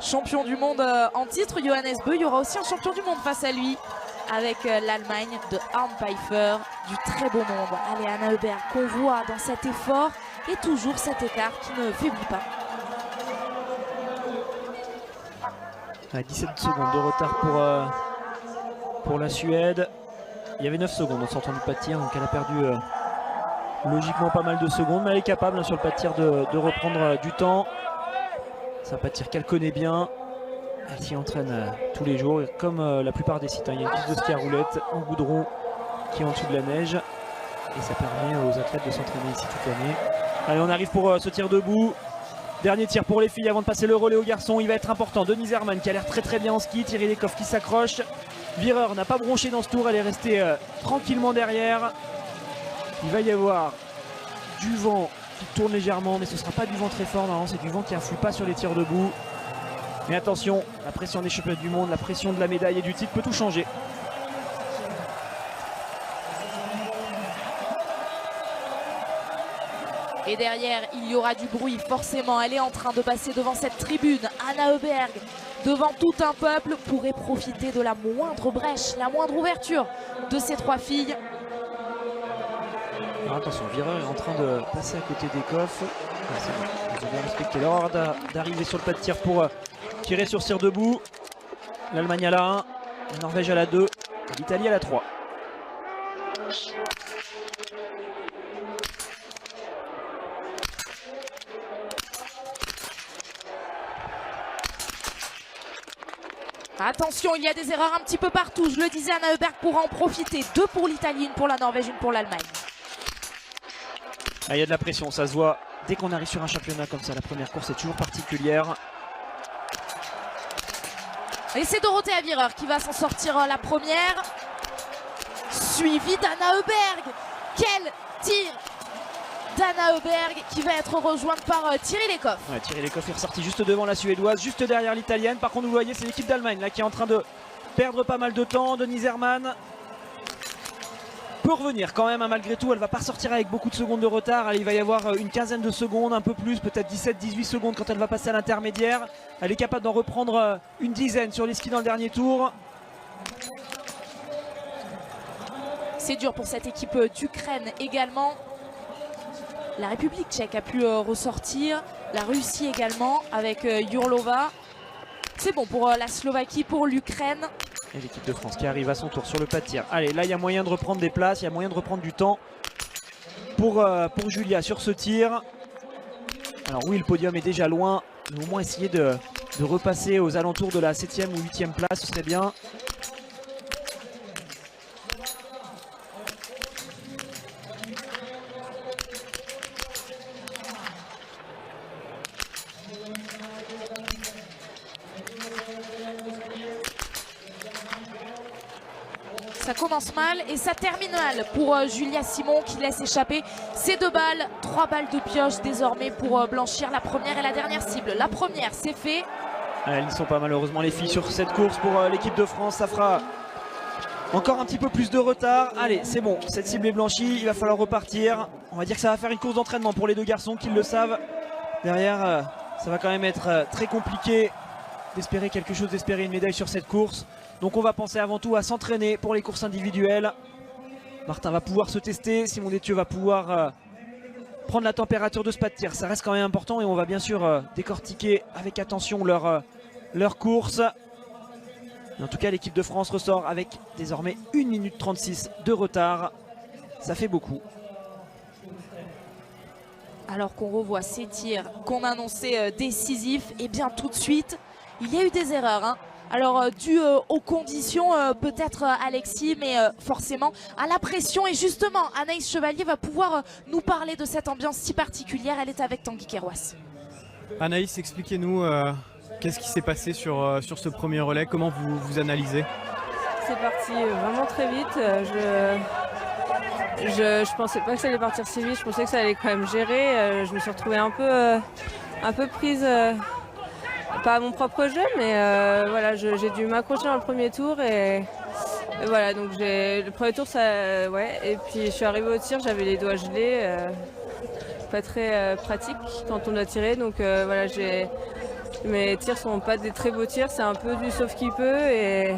Champion du monde en titre, Johannes Bö. Il y aura aussi un champion du monde face à lui, avec l'Allemagne de Arne Pfeiffer, du très beau monde. Allez, Anna Öberg qu'on voit dans cet effort et toujours cet écart qui ne faiblit pas. 17 secondes de retard pour la Suède. Il y avait 9 secondes en sortant du pas de tir, donc elle a perdu logiquement pas mal de secondes, mais elle est capable, hein, sur le pas de tir de reprendre du temps. C'est un pas de tir qu'elle connaît bien. Elle s'y entraîne tous les jours, comme la plupart des sites, hein. Il y a une piste de ski à roulettes en goudron qui est en dessous de la neige. Et ça permet aux athlètes de s'entraîner ici toute l'année. Allez, on arrive pour ce tir debout. Dernier tir pour les filles avant de passer le relais aux garçons. Il va être important. Denise Herrmann qui a l'air très bien en ski. Thierry Lecoff qui s'accroche. Virer n'a pas bronché dans ce tour. Elle est restée tranquillement derrière. Il va y avoir du vent qui tourne légèrement, mais ce ne sera pas du vent très fort, normalement c'est du vent qui n'influe pas sur les tirs debout. Mais attention, la pression des championnats du monde, la pression de la médaille et du titre peut tout changer. Et derrière, il y aura du bruit, forcément. Elle est en train de passer devant cette tribune. Anna Heuberg, devant tout un peuple, pourrait profiter de la moindre brèche, la moindre ouverture de ces trois filles. Alors attention, Vireur est en train de passer à côté des coffres. Ah, c'est bon. Ils ont bien respecté l'ordre d'arriver sur le pas de tir pour tirer sur tir debout. L'Allemagne à la 1, la Norvège à la 2, l'Italie à la 3. Attention, il y a des erreurs un petit peu partout. Je le disais, Anna Heuberg pourra en profiter. 2 pour l'Italie, 1 pour la Norvège, 1 pour l'Allemagne. Ah, il y a de la pression, ça se voit. Dès qu'on arrive sur un championnat comme ça, la première course est toujours particulière. Et c'est Dorothea Vireur qui va s'en sortir la première. Suivie d'Anna Heuberg. Quel tir d'Anna Heuberg qui va être rejointe par Thierry Lecoff. Ouais, Thierry Lecoff est ressorti juste devant la Suédoise, juste derrière l'Italienne. Par contre, vous voyez, c'est l'équipe d'Allemagne là qui est en train de perdre pas mal de temps. Denise Herrmann peut revenir quand même, hein, malgré tout. Elle va pas sortir avec beaucoup de secondes de retard. Allez, il va y avoir une quinzaine de secondes, un peu plus, peut-être 17-18 secondes quand elle va passer à l'intermédiaire. Elle est capable d'en reprendre une dizaine sur les skis dans le dernier tour. C'est dur pour cette équipe d'Ukraine également. La République tchèque a pu ressortir, la Russie également avec Yurlova. C'est bon pour la Slovaquie, pour l'Ukraine. Et l'équipe de France qui arrive à son tour sur le pas de tir. Allez, là il y a moyen de reprendre des places, il y a moyen de reprendre du temps pour Julia sur ce tir. Alors oui, le podium est déjà loin, mais au moins essayer de repasser aux alentours de la 7e ou 8e place, ce serait bien. Ça commence mal et ça termine mal pour Julia Simon qui laisse échapper ces 2 balles. 3 balles de pioche désormais pour blanchir la première et la dernière cible. La première, c'est fait. Elles n'y sont pas malheureusement les filles sur cette course pour l'équipe de France. Ça fera encore un petit peu plus de retard. Allez, c'est bon, cette cible est blanchie, il va falloir repartir. On va dire que ça va faire une course d'entraînement pour les 2 garçons qui le savent. Derrière, ça va quand même être très compliqué d'espérer quelque chose, d'espérer une médaille sur cette course. Donc on va penser avant tout à s'entraîner pour les courses individuelles. Martin va pouvoir se tester, Simon Détieux va pouvoir prendre la température de ce pas de tir. Ça reste quand même important et on va bien sûr décortiquer avec attention leur course. Et en tout cas, l'équipe de France ressort avec désormais 1 minute 36 de retard. Ça fait beaucoup. Alors qu'on revoit ces tirs qu'on annonçait décisifs, et bien tout de suite, il y a eu des erreurs, hein. Alors dû aux conditions, peut-être Alexis, mais forcément à la pression. Et justement, Anaïs Chevalier va pouvoir nous parler de cette ambiance si particulière. Elle est avec Tanguy Kerouas. Anaïs, expliquez-nous qu'est-ce qui s'est passé sur ce premier relais, comment vous analysez? C'est parti vraiment très vite. Je pensais pas que ça allait partir si vite, je pensais que ça allait quand même gérer. Je me suis retrouvée un peu prise... pas à mon propre jeu, mais voilà, j'ai dû m'accrocher dans le premier tour et voilà, donc le premier tour, ça, ouais, et puis je suis arrivée au tir, j'avais les doigts gelés, pas très pratique quand on doit tirer, donc voilà, mes tirs sont pas des très beaux tirs, c'est un peu du sauf qui peut et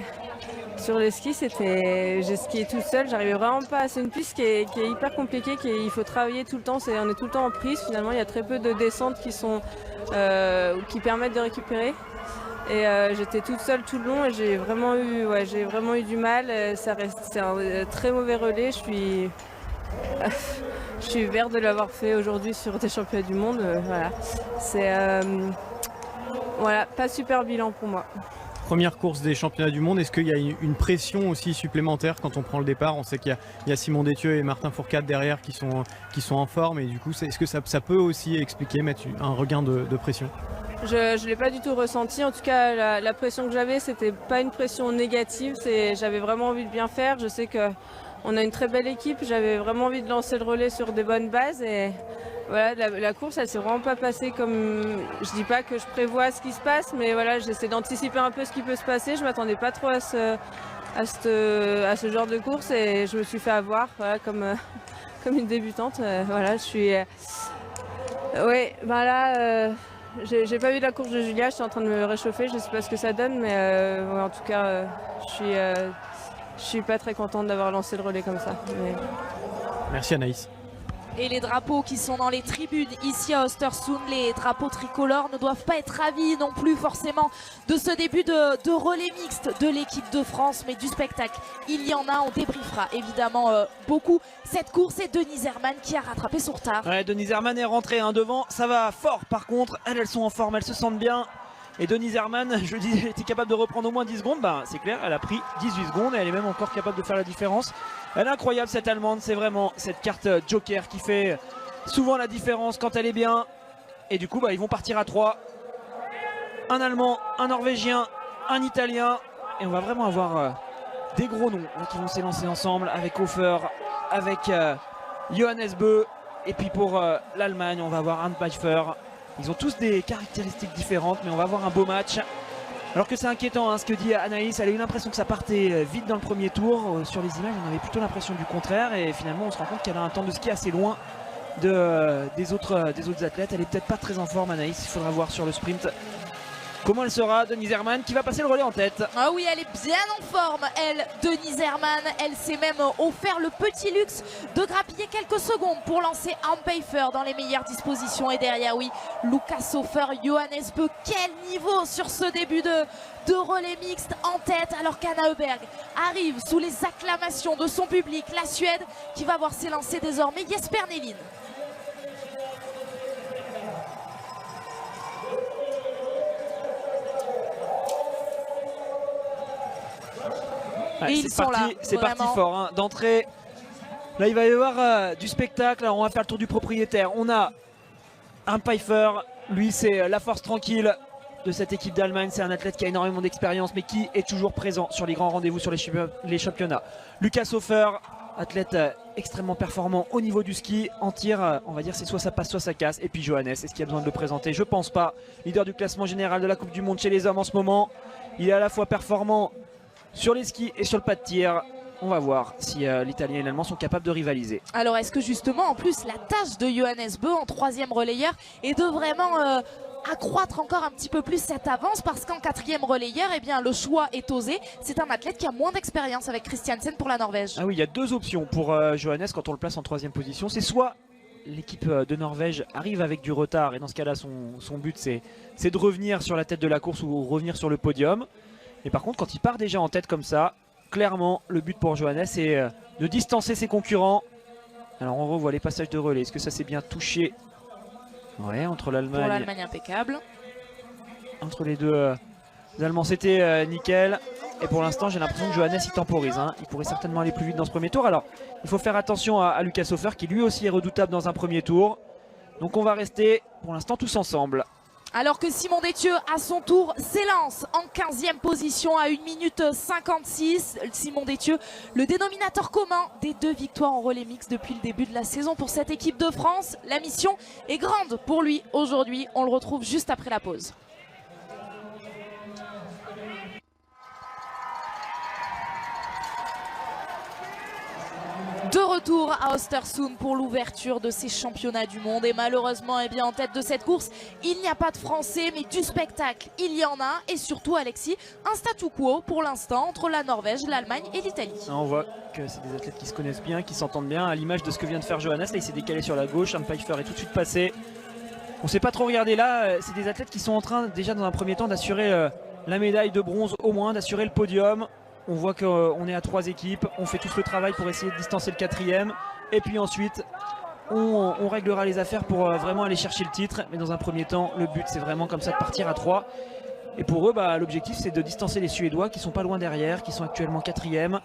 sur les skis, j'ai skié tout seul, j'arrivais vraiment pas. C'est une piste qui est hyper compliquée, il faut travailler tout le temps, on est tout le temps en prise. Finalement, il y a très peu de descentes qui permettent de récupérer. Et j'étais toute seule tout le long et j'ai vraiment eu du mal. C'est un très mauvais relais. Je suis verte de l'avoir fait aujourd'hui sur des championnats du monde. Voilà, c'est pas super bilan pour moi. Première course des championnats du monde, est-ce qu'il y a une pression aussi supplémentaire quand on prend le départ? On sait qu'il y a Simon Détieux et Martin Fourcade derrière qui sont en forme et du coup est-ce que ça peut aussi expliquer, mettre un regain de pression? Je ne l'ai pas du tout ressenti, en tout cas la pression que j'avais c'était pas une pression négative, j'avais vraiment envie de bien faire. Je sais qu'on a une très belle équipe, j'avais vraiment envie de lancer le relais sur des bonnes bases et voilà, la course, elle s'est vraiment pas passée comme... Je dis pas que je prévois ce qui se passe, mais voilà, j'essaie d'anticiper un peu ce qui peut se passer. Je m'attendais pas trop à ce genre de course et je me suis fait avoir, voilà, comme une débutante. Voilà, je suis... Oui, ben là, j'ai pas vu la course de Julia, j'étais en train de me réchauffer, je sais pas ce que ça donne, mais ouais, en tout cas, je suis pas très contente d'avoir lancé le relais comme ça. Mais... Merci Anaïs. Et les drapeaux qui sont dans les tribunes ici à Östersund, les drapeaux tricolores ne doivent pas être ravis non plus forcément de ce début de relais mixte de l'équipe de France, mais du spectacle, il y en a. On débriefera évidemment beaucoup cette course et Denise Herrmann qui a rattrapé son retard. Ouais, Denise Herrmann est rentrée devant, ça va fort par contre, elles sont en forme, elles se sentent bien. Et Denise Herrmann, je dis, elle était capable de reprendre au moins 10 secondes, bah, c'est clair, elle a pris 18 secondes et elle est même encore capable de faire la différence. Elle est incroyable cette Allemande, c'est vraiment cette carte joker qui fait souvent la différence quand elle est bien. Et du coup, bah, ils vont partir à 3. Un Allemand, un Norvégien, un Italien. Et on va vraiment avoir des gros noms là, qui vont s'élancer ensemble avec Hofer, avec Johannes Bö. Et puis pour l'Allemagne, on va avoir Arndt Pfeiffer. Ils ont tous des caractéristiques différentes, mais on va avoir un beau match. Alors que c'est inquiétant ce que dit Anaïs, elle a eu l'impression que ça partait vite dans le premier tour. Sur les images, on avait plutôt l'impression du contraire. Et finalement, on se rend compte qu'elle a un temps de ski assez loin des autres athlètes. Elle est peut-être pas très en forme, Anaïs. Il faudra voir sur le sprint comment elle sera. Denise Herrmann qui va passer le relais en tête. Ah oui, elle est bien en forme, elle, Denise Herrmann. Elle s'est même offert le petit luxe de grappiller quelques secondes pour lancer Arndt Pfeiffer dans les meilleures dispositions. Et derrière, oui, Lukas Hofer, Johannes Bö. Quel niveau sur ce début de relais mixte en tête, alors qu'Anna Öberg arrive sous les acclamations de son public. La Suède qui va voir s'élancer désormais Jesper Nelin. Ouais, et ils sont là, c'est parti fort d'entrée. Là il va y avoir du spectacle. Alors on va faire le tour du propriétaire. On a un Pfeiffer, lui c'est la force tranquille de cette équipe d'Allemagne. C'est un athlète qui a énormément d'expérience mais qui est toujours présent sur les grands rendez-vous, sur les championnats. Lukas Hofer, athlète extrêmement performant au niveau du ski. En tir, on va dire c'est soit ça passe soit ça casse. Et puis Johannes, est-ce qu'il y a besoin de le présenter? Je pense pas. Leader du classement général de la Coupe du Monde chez les hommes en ce moment. Il est à la fois performant sur les skis et sur le pas de tir. On va voir si l'Italien et l'Allemand sont capables de rivaliser. Alors est-ce que justement en plus la tâche de Johannes Bö en troisième relayeur est de vraiment accroître encore un petit peu plus cette avance, parce qu'en quatrième relayeur, eh bien, le choix est osé. C'est un athlète qui a moins d'expérience avec Christiansen pour la Norvège. Ah oui, il y a deux options pour Johannes quand on le place en troisième position. C'est soit l'équipe de Norvège arrive avec du retard et dans ce cas-là son but c'est de revenir sur la tête de la course ou revenir sur le podium. Et par contre quand il part déjà en tête comme ça, clairement le but pour Johannes c'est de distancer ses concurrents. Alors on revoit les passages de relais. Est-ce que ça s'est bien touché? Ouais, entre l'Allemagne. Pour l'Allemagne impeccable. Entre les deux Allemands c'était nickel. Et pour l'instant j'ai l'impression que Johannes il temporise. Il pourrait certainement aller plus vite dans ce premier tour. Alors il faut faire attention à Lukas Hofer qui lui aussi est redoutable dans un premier tour. Donc on va rester pour l'instant tous ensemble. Alors que Simon Détieux à son tour s'élance en 15e position à 1 minute 56. Simon Détieux, le dénominateur commun des deux victoires en relais mix depuis le début de la saison pour cette équipe de France. La mission est grande pour lui aujourd'hui. On le retrouve juste après la pause. De retour à Östersund pour l'ouverture de ces championnats du monde. Et malheureusement, eh bien, en tête de cette course, il n'y a pas de Français, mais du spectacle, il y en a. Et surtout, Alexis, un statu quo pour l'instant entre la Norvège, l'Allemagne et l'Italie. On voit que c'est des athlètes qui se connaissent bien, qui s'entendent bien, à l'image de ce que vient de faire Johannes. Là, il s'est décalé sur la gauche, Arndt Pfeiffer est tout de suite passé. On ne s'est pas trop regardé là. C'est des athlètes qui sont en train, déjà dans un premier temps, d'assurer la médaille de bronze au moins, d'assurer le podium. On voit qu'on est à 3 équipes, on fait tous le travail pour essayer de distancer le 4e. Et puis ensuite, on réglera les affaires pour vraiment aller chercher le titre. Mais dans un premier temps, le but c'est vraiment comme ça de partir à 3. Et pour eux, l'objectif c'est de distancer les Suédois qui sont pas loin derrière, qui sont actuellement 4e.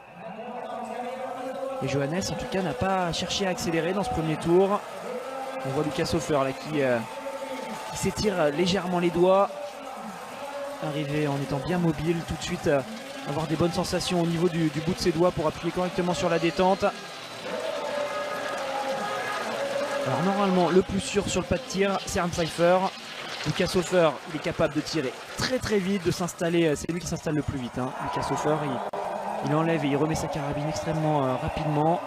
Et Johannes en tout cas n'a pas cherché à accélérer dans ce premier tour. On voit Lukas Hofer là, qui s'étire légèrement les doigts. Arrivé en étant bien mobile tout de suite. Avoir des bonnes sensations au niveau du bout de ses doigts pour appuyer correctement sur la détente. Alors normalement le plus sûr sur le pas de tir c'est Arne Pfeiffer. Lucas Hofer il est capable de tirer très vite, de s'installer, c'est lui qui s'installe le plus vite hein. Lucas Hofer il enlève et il remet sa carabine extrêmement rapidement.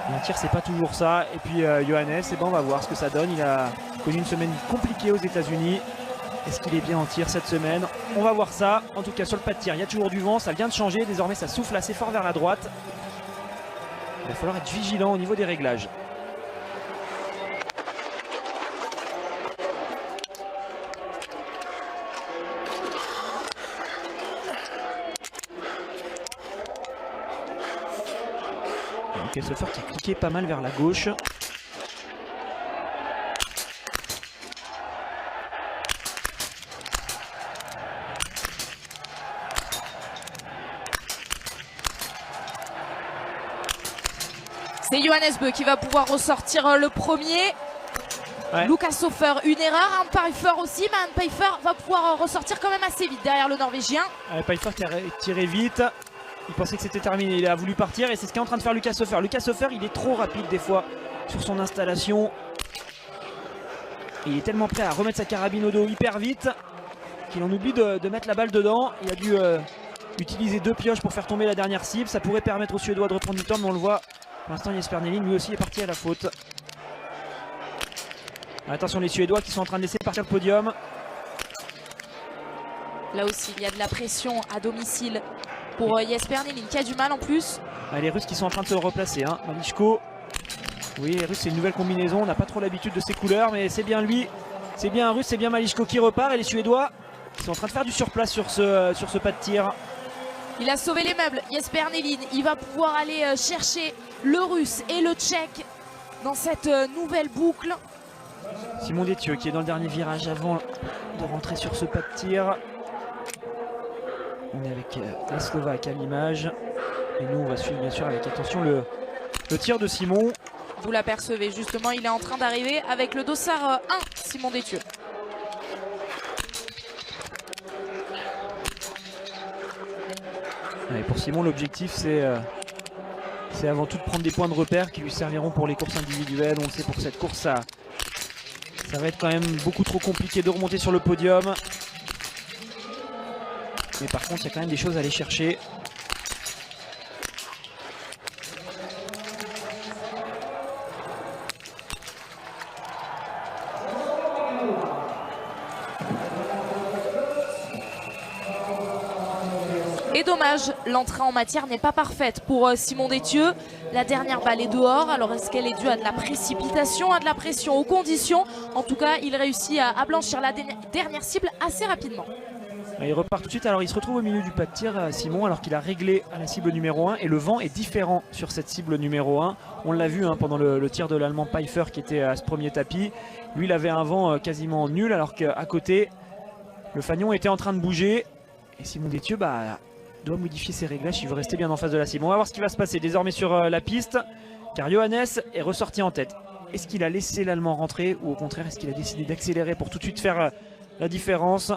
Et un tir c'est pas toujours ça. Et puis Johannes, et ben on va voir ce que ça donne. Il a connu une semaine compliquée aux États-Unis. Est-ce qu'il est bien en tir cette semaine? On va voir ça. En tout cas sur le pas de tir il y a toujours du vent, ça vient de changer. Désormais ça souffle assez fort vers la droite. Il va falloir être vigilant au niveau des réglages. Kessler qui a cliqué pas mal vers la gauche. C'est Johannes Beu qui va pouvoir ressortir le premier. Ouais. Lucas Hofer, une erreur. Arne Pfeiffer aussi, mais Arne Pfeiffer va pouvoir ressortir quand même assez vite derrière le Norvégien. Pfeiffer qui a tiré vite. Il pensait que c'était terminé, il a voulu partir et c'est ce qu'est en train de faire Lucas Hofer. Lucas Hofer il est trop rapide des fois sur son installation. Et il est tellement prêt à remettre sa carabine au dos hyper vite qu'il en oublie de mettre la balle dedans. Il a dû utiliser 2 pioches pour faire tomber la dernière cible. Ça pourrait permettre aux Suédois de reprendre du temps, mais on le voit. Pour l'instant Jesper Nelin lui aussi est parti à la faute. Attention les Suédois qui sont en train de laisser partir le podium. Là aussi il y a de la pression à domicile pour Jesper Nelin qui a du mal en plus. Les Russes qui sont en train de se replacer hein. Malichko. Oui les Russes c'est une nouvelle combinaison. On n'a pas trop l'habitude de ces couleurs mais c'est bien lui. C'est bien un Russe, c'est bien Malichko qui repart. Et les Suédois qui sont en train de faire du surplace sur ce pas de tir. Il a sauvé les meubles, Jesper Nelin. Il va pouvoir aller chercher le Russe et le Tchèque dans cette nouvelle boucle. Simon Détieux qui est dans le dernier virage avant de rentrer sur ce pas de tir. On est avec les Slovaques à l'image. Et nous on va suivre bien sûr avec attention le tir de Simon. Vous l'apercevez justement, il est en train d'arriver avec le dossard 1, Simon Détieux. Et pour Simon l'objectif c'est avant tout de prendre des points de repère qui lui serviront pour les courses individuelles. On le sait, pour cette course ça va être quand même beaucoup trop compliqué de remonter sur le podium. Mais par contre il y a quand même des choses à aller chercher. Et dommage, l'entrée en matière n'est pas parfaite pour Simon Détieux. La dernière balle est dehors. Alors est-ce qu'elle est due à de la précipitation, à de la pression, aux conditions? En tout cas, il réussit à blanchir la dernière cible assez rapidement. Il repart tout de suite. Alors il se retrouve au milieu du pas de tir, Simon, alors qu'il a réglé à la cible numéro 1. Et le vent est différent sur cette cible numéro 1. On l'a vu hein, pendant le tir de l'Allemand Pfeiffer qui était à ce premier tapis. Lui, il avait un vent quasiment nul, alors qu'à côté, le fanion était en train de bouger. Et Simon Détieux doit modifier ses réglages s'il veut rester bien en face de la cible. On va voir ce qui va se passer désormais sur la piste, car Johannes est ressorti en tête. Est-ce qu'il a laissé l'Allemand rentrer ou au contraire est-ce qu'il a décidé d'accélérer pour tout de suite faire la différence?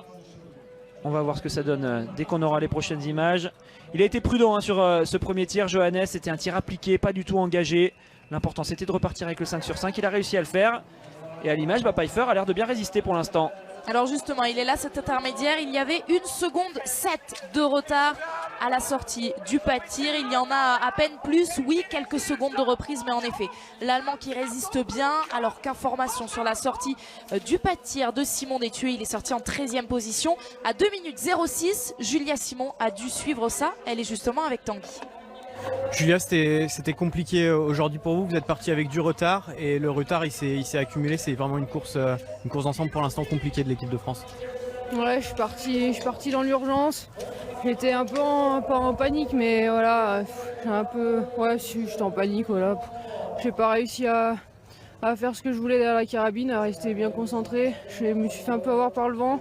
On va voir ce que ça donne dès qu'on aura les prochaines images. Il a été prudent hein, sur ce premier tir. Johannes, c'était un tir appliqué, pas du tout engagé. L'important c'était de repartir avec le 5 sur 5. Il a réussi à le faire. Et à l'image, Pfeiffer a l'air de bien résister pour l'instant. Alors justement, il est là cet intermédiaire. Il y avait 1 seconde 7 de retard à la sortie du pas de tir. Il y en a à peine plus, oui, quelques secondes de reprise, mais en effet, l'Allemand qui résiste bien. Alors qu'information sur la sortie du pas de tir de Simon Détieux, il est sorti en 13e position à 2 minutes 06. Julia Simon a dû suivre ça. Elle est justement avec Tanguy. Julia, c'était compliqué aujourd'hui pour vous. Vous êtes parti avec du retard et le retard il s'est accumulé. C'est vraiment une course d'ensemble pour l'instant compliquée de l'équipe de France. Ouais, je suis parti dans l'urgence. J'étais un peu en panique, mais voilà, j'étais en panique. Voilà, j'ai pas réussi à faire ce que je voulais derrière la carabine, à rester bien concentré. Je me suis fait un peu avoir par le vent.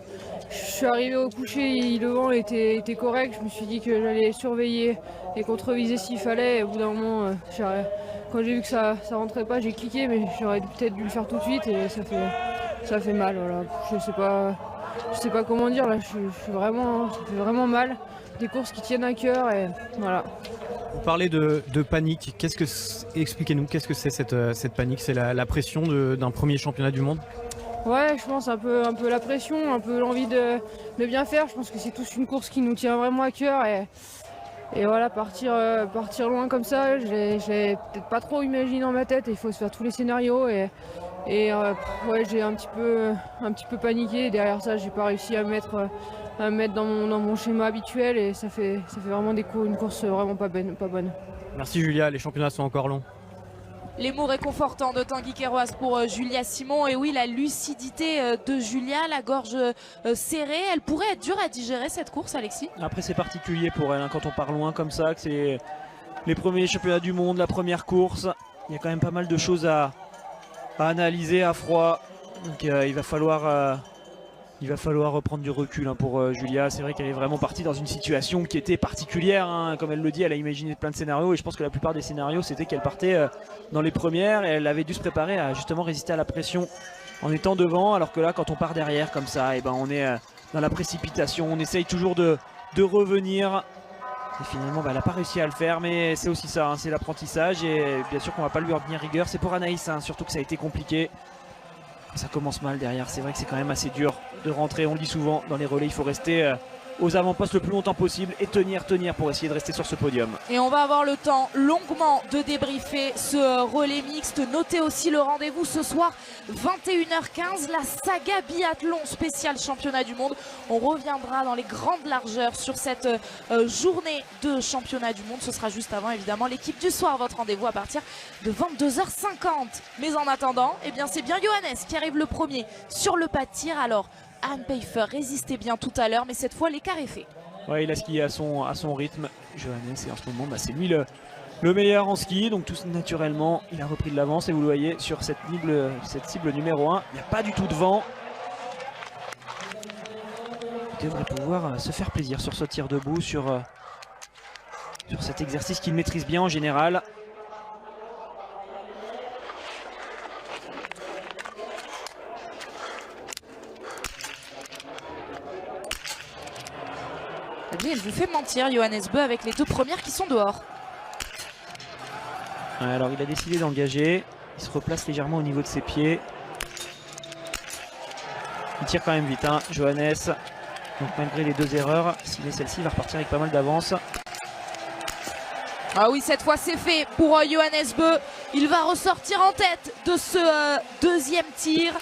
Je suis arrivé au coucher, le vent était correct. Je me suis dit que j'allais surveiller et contre-viser s'il fallait. Et au bout d'un moment, quand j'ai vu que ça rentrait pas, j'ai cliqué, mais j'aurais peut-être dû le faire tout de suite. Et ça fait ça fait mal. Voilà. Je sais pas comment dire, là, je suis vraiment, ça fait vraiment mal. Des courses qui tiennent à cœur et voilà. Vous parlez de panique, expliquez-nous, qu'est-ce que c'est cette panique? C'est la pression d'un premier championnat du monde? Ouais, je pense un peu la pression, un peu l'envie de bien faire. Je pense que c'est tous une course qui nous tient vraiment à cœur et voilà, partir loin comme ça, j'ai peut-être pas trop imaginé dans ma tête. Il faut se faire tous les scénarios et ouais, j'ai un petit peu paniqué. Et derrière ça, j'ai pas réussi à me mettre dans mon schéma habituel et ça fait vraiment une course vraiment pas bonne. Merci Julia, les championnats sont encore longs. Les mots réconfortants de Tanguy Queiroz pour Julia Simon. Et oui, la lucidité de Julia, la gorge serrée, elle pourrait être dure à digérer cette course, Alexis. Après, c'est particulier pour elle, hein, quand on part loin comme ça, que c'est les premiers championnats du monde, la première course. Il y a quand même pas mal de choses à analyser à froid. Donc il va falloir reprendre du recul, hein, pour Julia. C'est vrai qu'elle est vraiment partie dans une situation qui était particulière, hein. Comme elle le dit, elle a imaginé plein de scénarios et je pense que la plupart des scénarios c'était qu'elle partait dans les premières et elle avait dû se préparer à justement résister à la pression en étant devant, alors que là quand on part derrière comme ça, et ben on est dans la précipitation, on essaye toujours de revenir et finalement elle n'a pas réussi à le faire, mais c'est aussi ça, hein, c'est l'apprentissage et bien sûr qu'on va pas lui en tenir rigueur. C'est pour Anaïs, hein, surtout que ça a été compliqué. Ça commence mal derrière, c'est vrai que c'est quand même assez dur de rentrer, on le dit souvent, dans les relais, il faut rester aux avant-postes le plus longtemps possible et tenir pour essayer de rester sur ce podium. Et on va avoir le temps longuement de débriefer ce relais mixte. Notez aussi le rendez-vous ce soir, 21h15, la saga biathlon spécial championnat du monde. On reviendra dans les grandes largeurs sur cette journée de championnat du monde. Ce sera juste avant évidemment l'équipe du soir, votre rendez-vous à partir de 22h50. Mais en attendant, eh bien c'est bien Johannes qui arrive le premier sur le pas de tir. Alors Anne Pfeiffer résistait bien tout à l'heure, mais cette fois l'écart est fait. Ouais, il a skié à son rythme, Johannes, et en ce moment c'est lui le meilleur en ski, donc tout naturellement il a repris de l'avance et vous le voyez sur cette cible numéro 1, il n'y a pas du tout de vent. Il devrait pouvoir se faire plaisir sur ce tir debout, sur cet exercice qu'il maîtrise bien en général. Il vous fait mentir, Johannes Beu, avec les deux premières qui sont dehors. Alors il a décidé d'engager, il se replace légèrement au niveau de ses pieds. Il tire quand même vite, hein, Johannes. Donc malgré les deux erreurs, s'il est celle-ci, il va repartir avec pas mal d'avance. Ah oui, cette fois c'est fait pour Johannes Beu. Il va ressortir en tête de ce deuxième tir.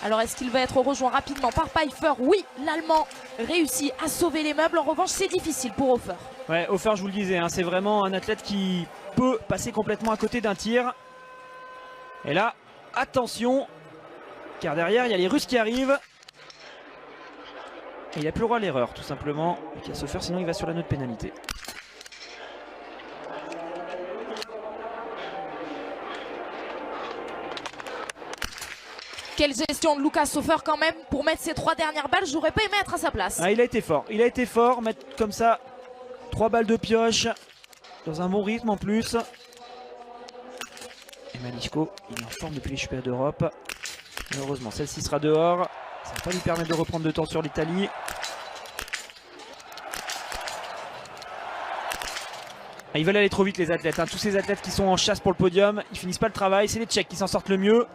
Alors est-ce qu'il va être rejoint rapidement par Pfeiffer? Oui, l'Allemand réussit à sauver les meubles. En revanche, c'est difficile pour Hofer. Ouais, Hofer, je vous le disais, hein, c'est vraiment un athlète qui peut passer complètement à côté d'un tir. Et là, attention, car derrière, il y a les Russes qui arrivent. Et il n'a plus le droit à l'erreur, tout simplement. Il a Hofer, sinon il va sur la note pénalité. Quelle gestion de Lucas Hofer quand même pour mettre ses 3 dernières balles. J'aurais pas aimé être à sa place. Ah, il a été fort, mettre comme ça 3 balles de pioche dans un bon rythme en plus. Et Maliszko, il est en forme depuis les championnats d'Europe. Malheureusement, celle-ci sera dehors. Ça va pas lui permettre de reprendre de temps sur l'Italie. Ah, ils veulent aller trop vite les athlètes, hein. Tous ces athlètes qui sont en chasse pour le podium, ils finissent pas le travail. C'est les Tchèques qui s'en sortent le mieux.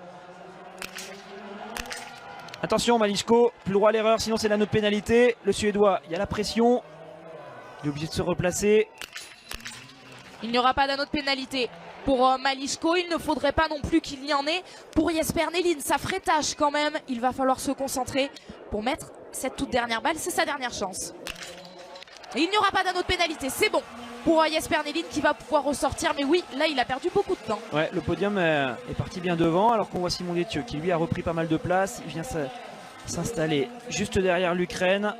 Attention, Maliszko, plus le droit à l'erreur, sinon c'est la note pénalité. Le Suédois, il y a la pression. Il est obligé de se replacer. Il n'y aura pas d'anneau de pénalité pour Maliszko. Il ne faudrait pas non plus qu'il y en ait pour Jesper Nelin. Ça ferait tâche quand même. Il va falloir se concentrer pour mettre cette toute dernière balle. C'est sa dernière chance. Et il n'y aura pas d'anneau de pénalité. C'est bon pour Jesper Nelin qui va pouvoir ressortir. Mais oui, là il a perdu beaucoup de temps. Ouais, le podium est parti bien devant, alors qu'on voit Simon Détieux qui lui a repris pas mal de place. Il vient s'installer juste derrière l'Ukraine.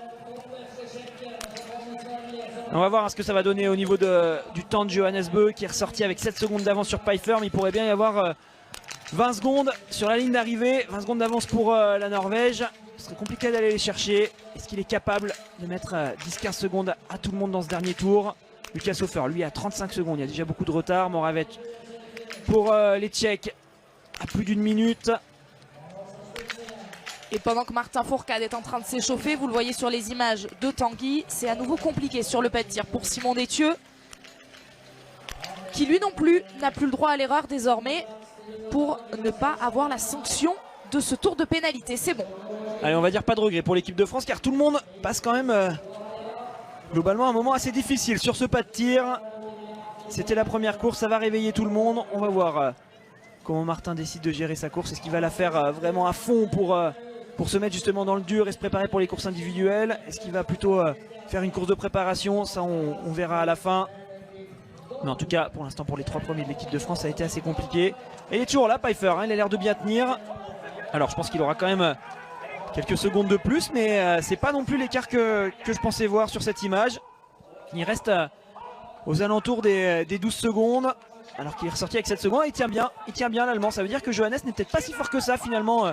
On va voir ce que ça va donner au niveau du temps de Johannes Beu, qui est ressorti avec 7 secondes d'avance sur Pfeiffer. Mais il pourrait bien y avoir 20 secondes sur la ligne d'arrivée. 20 secondes d'avance pour la Norvège. Ce serait compliqué d'aller les chercher. Est-ce qu'il est capable de mettre 10-15 secondes à tout le monde dans ce dernier tour? Lucas Hofer, lui, à 35 secondes. Il y a déjà beaucoup de retard. Moravec pour les Tchèques à plus d'une minute. Et pendant que Martin Fourcade est en train de s'échauffer, vous le voyez sur les images de Tanguy, c'est à nouveau compliqué sur le pas de tir pour Simon Détieux, qui lui non plus n'a plus le droit à l'erreur désormais pour ne pas avoir la sanction de ce tour de pénalité. C'est bon. Allez, on va dire pas de regret pour l'équipe de France car tout le monde passe quand même globalement un moment assez difficile sur ce pas de tir. C'était la première course, ça va réveiller tout le monde. On va voir comment Martin décide de gérer sa course. Est-ce qu'il va la faire vraiment à fond pour se mettre justement dans le dur et se préparer pour les courses individuelles? Est-ce qu'il va plutôt faire une course de préparation? Ça on verra à la fin. Mais en tout cas, pour l'instant, pour les 3 premiers de l'équipe de France, ça a été assez compliqué. Et il est toujours là, Pfeiffer, hein, il a l'air de bien tenir. Alors, je pense qu'il aura quand même quelques secondes de plus, mais c'est pas non plus l'écart que je pensais voir sur cette image. Il reste aux alentours des 12 secondes, alors qu'il est ressorti avec 7 secondes. Il tient bien l'Allemand. Ça veut dire que Johannes n'est peut-être pas si fort que ça, finalement,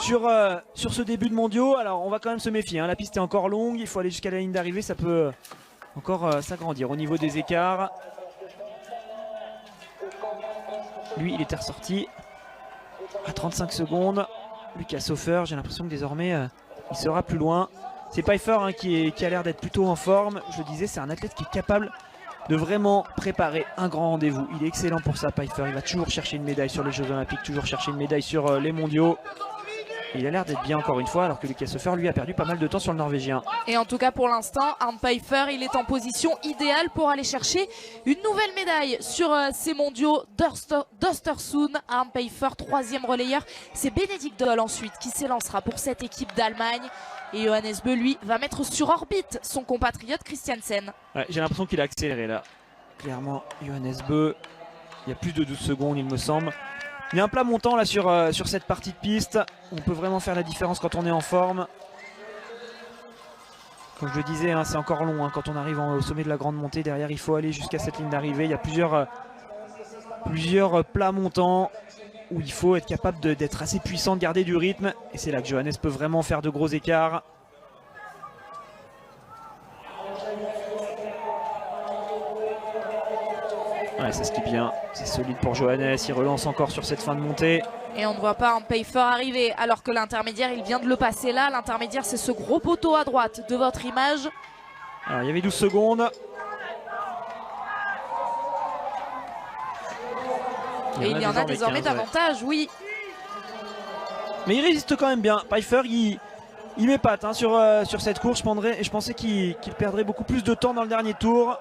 sur ce début de mondiaux. Alors, on va quand même se méfier, hein. La piste est encore longue, il faut aller jusqu'à la ligne d'arrivée, ça peut encore s'agrandir au niveau des écarts. Lui, il était ressorti à 35 secondes. Lucas Hofer, j'ai l'impression que désormais il sera plus loin. C'est Pfeiffer, hein, qui a l'air d'être plutôt en forme. Je le disais, c'est un athlète qui est capable de vraiment préparer un grand rendez-vous. Il est excellent pour ça, Pfeiffer. Il va toujours chercher une médaille sur les Jeux Olympiques, toujours chercher une médaille sur les mondiaux. Et il a l'air d'être bien encore une fois, alors que Lucas Hofer lui a perdu pas mal de temps sur le Norvégien. Et en tout cas pour l'instant, Arnd Pfeiffer, il est en position idéale pour aller chercher une nouvelle médaille sur ces mondiaux d'Östersund. Arnd Pfeiffer, 3e relayeur. C'est Benedikt Doll ensuite qui s'élancera pour cette équipe d'Allemagne. Et Johannes Bö, lui, va mettre sur orbite son compatriote Christiansen. Ouais, j'ai l'impression qu'il a accéléré là. Clairement, Johannes Bö, il y a plus de 12 secondes il me semble. Il y a un plat montant là sur cette partie de piste. On peut vraiment faire la différence quand on est en forme. Comme je le disais, hein, c'est encore long, hein, quand on arrive au sommet de la grande montée. Derrière, il faut aller jusqu'à cette ligne d'arrivée. Il y a plusieurs plats montants où il faut être capable d'être assez puissant, de garder du rythme. Et c'est là que Johannes peut vraiment faire de gros écarts. Ouais, ça skie bien, c'est solide pour Johannes, il relance encore sur cette fin de montée. Et on ne voit pas un Pfeiffer arriver alors que l'intermédiaire, il vient de le passer là. L'intermédiaire, c'est ce gros poteau à droite de votre image. Alors, il y avait 12 secondes. Et il y en a désormais 15, davantage, oui. Mais il résiste quand même bien. Pfeiffer, il m'épate, hein, sur cette course. Je pensais qu'il perdrait beaucoup plus de temps dans le dernier tour.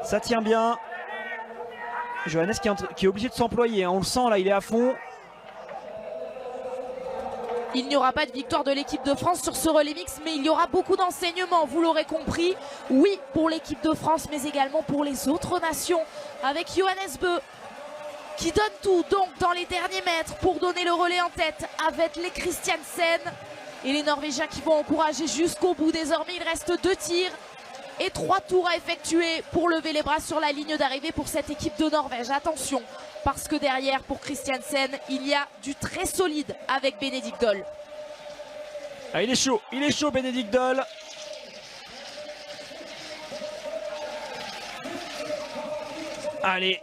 Ça tient bien. Johannes qui est obligé de s'employer, hein. On le sent là, il est à fond. Il n'y aura pas de victoire de l'équipe de France sur ce relais mix, mais il y aura beaucoup d'enseignements, vous l'aurez compris. Oui, pour l'équipe de France, mais également pour les autres nations. Avec Johannes Bö, qui donne tout donc dans les derniers mètres pour donner le relais en tête avec les Christiansen. Et les Norvégiens qui vont encourager jusqu'au bout. Désormais, il reste 2 tirs et 3 tours à effectuer pour lever les bras sur la ligne d'arrivée pour cette équipe de Norvège. Attention, parce que derrière, pour Christiansen, il y a du très solide avec Benedikt Doll. Ah, il est chaud Benedikt Doll. Allez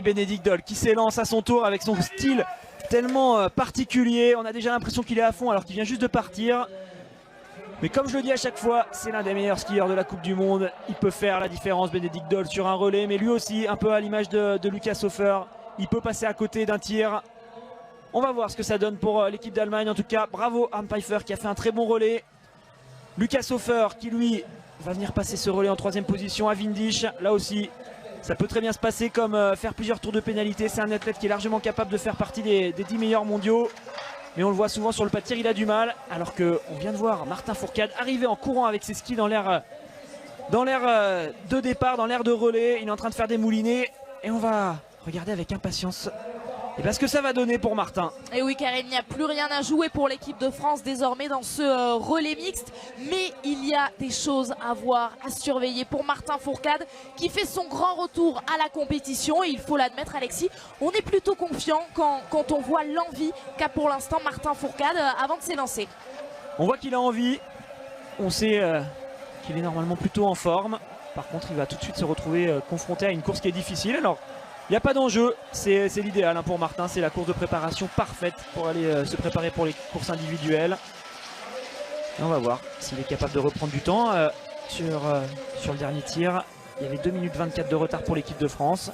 Benedikt Doll qui s'élance à son tour avec son style tellement particulier. On a déjà l'impression qu'il est à fond alors qu'il vient juste de partir. Mais comme je le dis à chaque fois, c'est l'un des meilleurs skieurs de la Coupe du Monde. Il peut faire la différence, Benedikt Doll, sur un relais. Mais lui aussi, un peu à l'image de Lucas Hofer, il peut passer à côté d'un tir. On va voir ce que ça donne pour l'équipe d'Allemagne. En tout cas, bravo Arnd Pfeiffer qui a fait un très bon relais. Lucas Hofer qui, lui, va venir passer ce relais en 3e position à Windisch. Là aussi, ça peut très bien se passer comme faire plusieurs tours de pénalité. C'est un athlète qui est largement capable de faire partie des 10 meilleurs mondiaux. Mais on le voit souvent sur le pas de tir, il a du mal. Alors qu'on vient de voir Martin Fourcade arriver en courant avec ses skis dans l'air de départ, dans l'air de relais. Il est en train de faire des moulinets. Et on va regarder avec impatience ce que ça va donner pour Martin. Et oui, car il n'y a plus rien à jouer pour l'équipe de France désormais dans ce relais mixte. Mais il y a des choses à voir, à surveiller pour Martin Fourcade qui fait son grand retour à la compétition. Et il faut l'admettre, Alexis, on est plutôt confiant quand on voit l'envie qu'a pour l'instant Martin Fourcade avant de s'élancer. On voit qu'il a envie. On sait qu'il est normalement plutôt en forme. Par contre, il va tout de suite se retrouver confronté à une course qui est difficile. Alors, Il n'y a pas d'enjeu, c'est l'idéal hein, pour Martin, c'est la course de préparation parfaite pour aller se préparer pour les courses individuelles. Et on va voir s'il est capable de reprendre du temps sur le dernier tir. Il y avait 2 minutes 24 de retard pour l'équipe de France.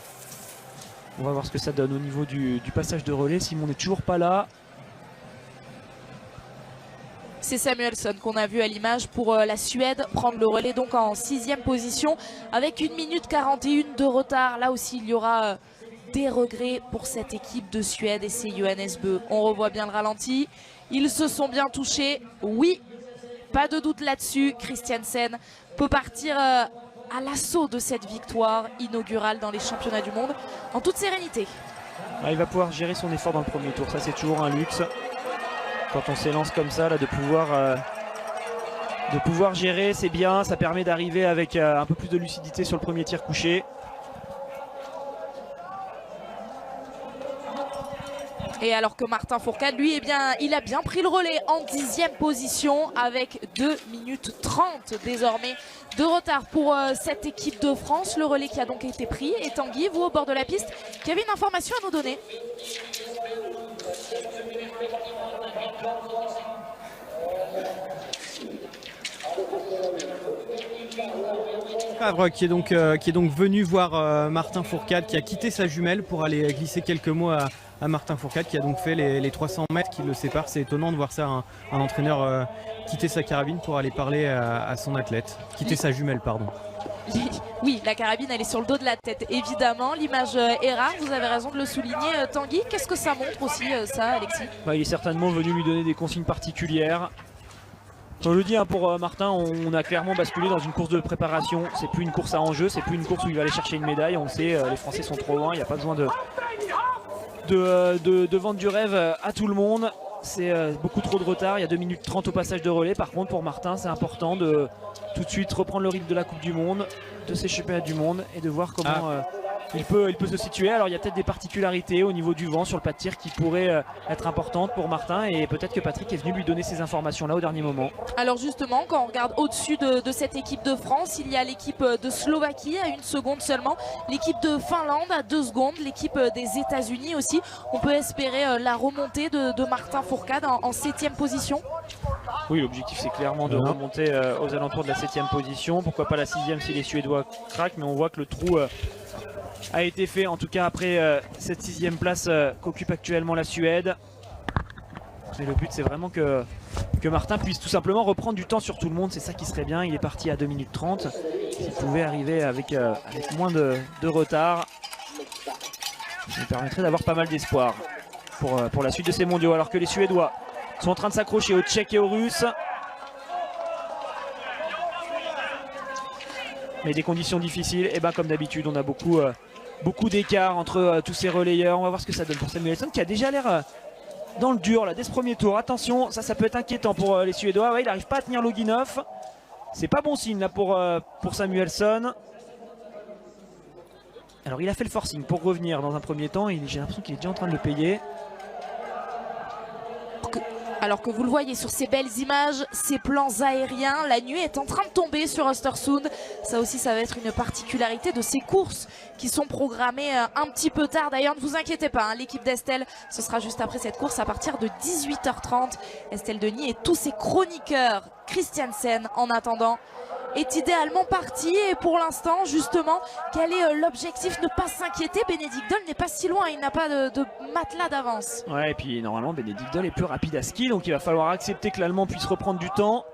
On va voir ce que ça donne au niveau du passage de relais. Simon n'est toujours pas là. C'est Samuelsson qu'on a vu à l'image pour la Suède prendre le relais donc en 6e position avec 1 minute 41 de retard. Là aussi il y aura des regrets pour cette équipe de Suède et c'est Johannes Bö. On revoit bien le ralenti. Ils se sont bien touchés. Oui, pas de doute là-dessus. Christiansen peut partir à l'assaut de cette victoire inaugurale dans les championnats du monde en toute sérénité. Il va pouvoir gérer son effort dans le premier tour. Ça c'est toujours un luxe. Quand on s'élance comme ça, là, de pouvoir gérer, c'est bien. Ça permet d'arriver avec un peu plus de lucidité sur le premier tir couché. Et alors que Martin Fourcade, lui, eh bien, il a bien pris le relais en 10e position avec 2 minutes 30 désormais de retard pour cette équipe de France. Le relais qui a donc été pris. Et Tanguy, vous au bord de la piste, qui avait une information à nous donner. Favre qui est donc venu voir Martin Fourcade, qui a quitté sa jumelle pour aller glisser quelques mots à Martin Fourcade, qui a donc fait les 300 mètres qui le séparent. C'est étonnant de voir ça, un entraîneur quitter sa carabine pour aller parler à son athlète. Quitter sa jumelle, pardon. Oui, la carabine elle est sur le dos de la tête évidemment, l'image est rare, vous avez raison de le souligner. Tanguy, qu'est-ce que ça montre aussi ça, Alexis? Il est certainement venu lui donner des consignes particulières. Je le dis hein, pour Martin, on a clairement basculé dans une course de préparation. C'est plus une course à enjeu, c'est plus une course où il va aller chercher une médaille. On le sait, les Français sont trop loin, il n'y a pas besoin de vendre du rêve à tout le monde. C'est beaucoup trop de retard, il y a 2 minutes 30 au passage de relais. Par contre pour Martin c'est important de tout de suite reprendre le rythme de la Coupe du Monde, de ces championnats du monde et de voir comment il peut se situer. Alors il y a peut-être des particularités au niveau du vent sur le pas de tir qui pourraient être importantes pour Martin et peut-être que Patrick est venu lui donner ces informations là au dernier moment. Alors justement quand on regarde au-dessus de cette équipe de France, il y a l'équipe de Slovaquie à 1 seconde seulement, l'équipe de Finlande à 2 secondes, l'équipe des États-Unis aussi. On peut espérer la remontée de Martin Fourcade en 7e position. Oui, l'objectif c'est clairement de remonter aux alentours de la 7e position. Pourquoi pas la 6e si les Suédois craquent, mais on voit que le trou a été fait en tout cas après cette 6e place qu'occupe actuellement la Suède. Mais le but c'est vraiment que Martin puisse tout simplement reprendre du temps sur tout le monde, c'est ça qui serait bien. Il est parti à 2 minutes 30, s'il pouvait arriver avec moins de retard, ça nous permettrait d'avoir pas mal d'espoir pour la suite de ces mondiaux. Alors que les Suédois sont en train de s'accrocher aux Tchèques et aux Russes. Mais des conditions difficiles, et bien comme d'habitude on a beaucoup d'écart entre tous ces relayeurs. On va voir ce que ça donne pour Samuelsson qui a déjà l'air dans le dur là dès ce premier tour. Attention, ça peut être inquiétant pour les Suédois. Ouais, il n'arrive pas à tenir Loginov. C'est pas bon signe là pour Samuelsson. Alors il a fait le forcing pour revenir dans un premier temps. J'ai l'impression qu'il est déjà en train de le payer. Alors que vous le voyez sur ces belles images, ces plans aériens, la nuit est en train de tomber sur Östersund. Ça aussi, ça va être une particularité de ces courses qui sont programmées un petit peu tard. D'ailleurs, ne vous inquiétez pas, hein, l'équipe d'Estelle, ce sera juste après cette course à partir de 18h30. Estelle Denis et tous ses chroniqueurs, Christiansen en attendant, est idéalement parti. Et pour l'instant, justement, quel est l'objectif? Ne pas s'inquiéter. Bénédicte Doll n'est pas si loin, il n'a pas de matelas d'avance. Ouais, et puis normalement, Bénédicte Doll est plus rapide à ski, donc il va falloir accepter que l'Allemand puisse reprendre du temps,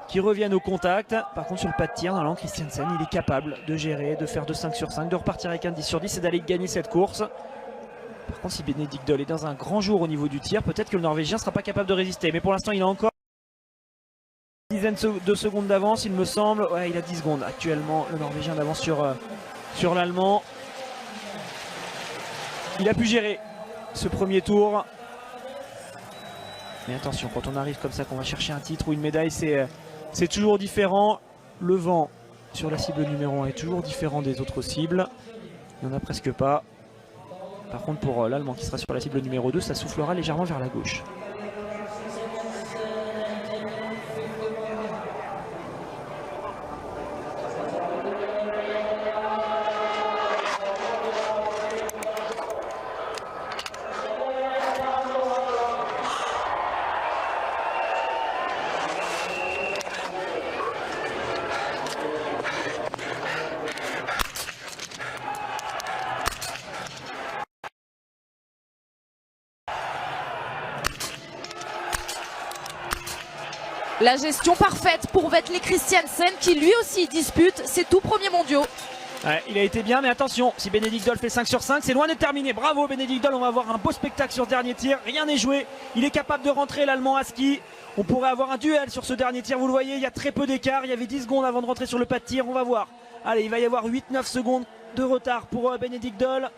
qu'il revienne au contact. Par contre, sur le pas de tir, normalement, Christiansen, il est capable de gérer, de faire de 5 sur 5, de repartir avec un 10 sur 10 et d'aller gagner cette course. Par contre, si Bénédicte Doll est dans un grand jour au niveau du tir, peut-être que le Norvégien ne sera pas capable de résister. Mais pour l'instant, il a encore une dizaine de secondes d'avance, il me semble. Ouais, il a 10 secondes actuellement, le Norvégien d'avance sur l'Allemand. Il a pu gérer ce premier tour. Mais attention, quand on arrive comme ça, qu'on va chercher un titre ou une médaille, c'est toujours différent. Le vent sur la cible numéro 1 est toujours différent des autres cibles. Il n'y en a presque pas. Par contre, pour l'Allemand qui sera sur la cible numéro 2, ça soufflera légèrement vers la gauche. La gestion parfaite pour Vetle Christiansen qui lui aussi dispute ses tout premiers mondiaux. Ouais, il a été bien, mais attention, si Benedikt Doll fait 5 sur 5, c'est loin d'être terminé. Bravo Benedikt Doll, on va avoir un beau spectacle sur ce dernier tir. Rien n'est joué, il est capable de rentrer l'Allemand Aski. On pourrait avoir un duel sur ce dernier tir, vous le voyez, il y a très peu d'écart. Il y avait 10 secondes avant de rentrer sur le pas de tir, on va voir. Allez, il va y avoir 8-9 secondes de retard pour Benedikt Doll.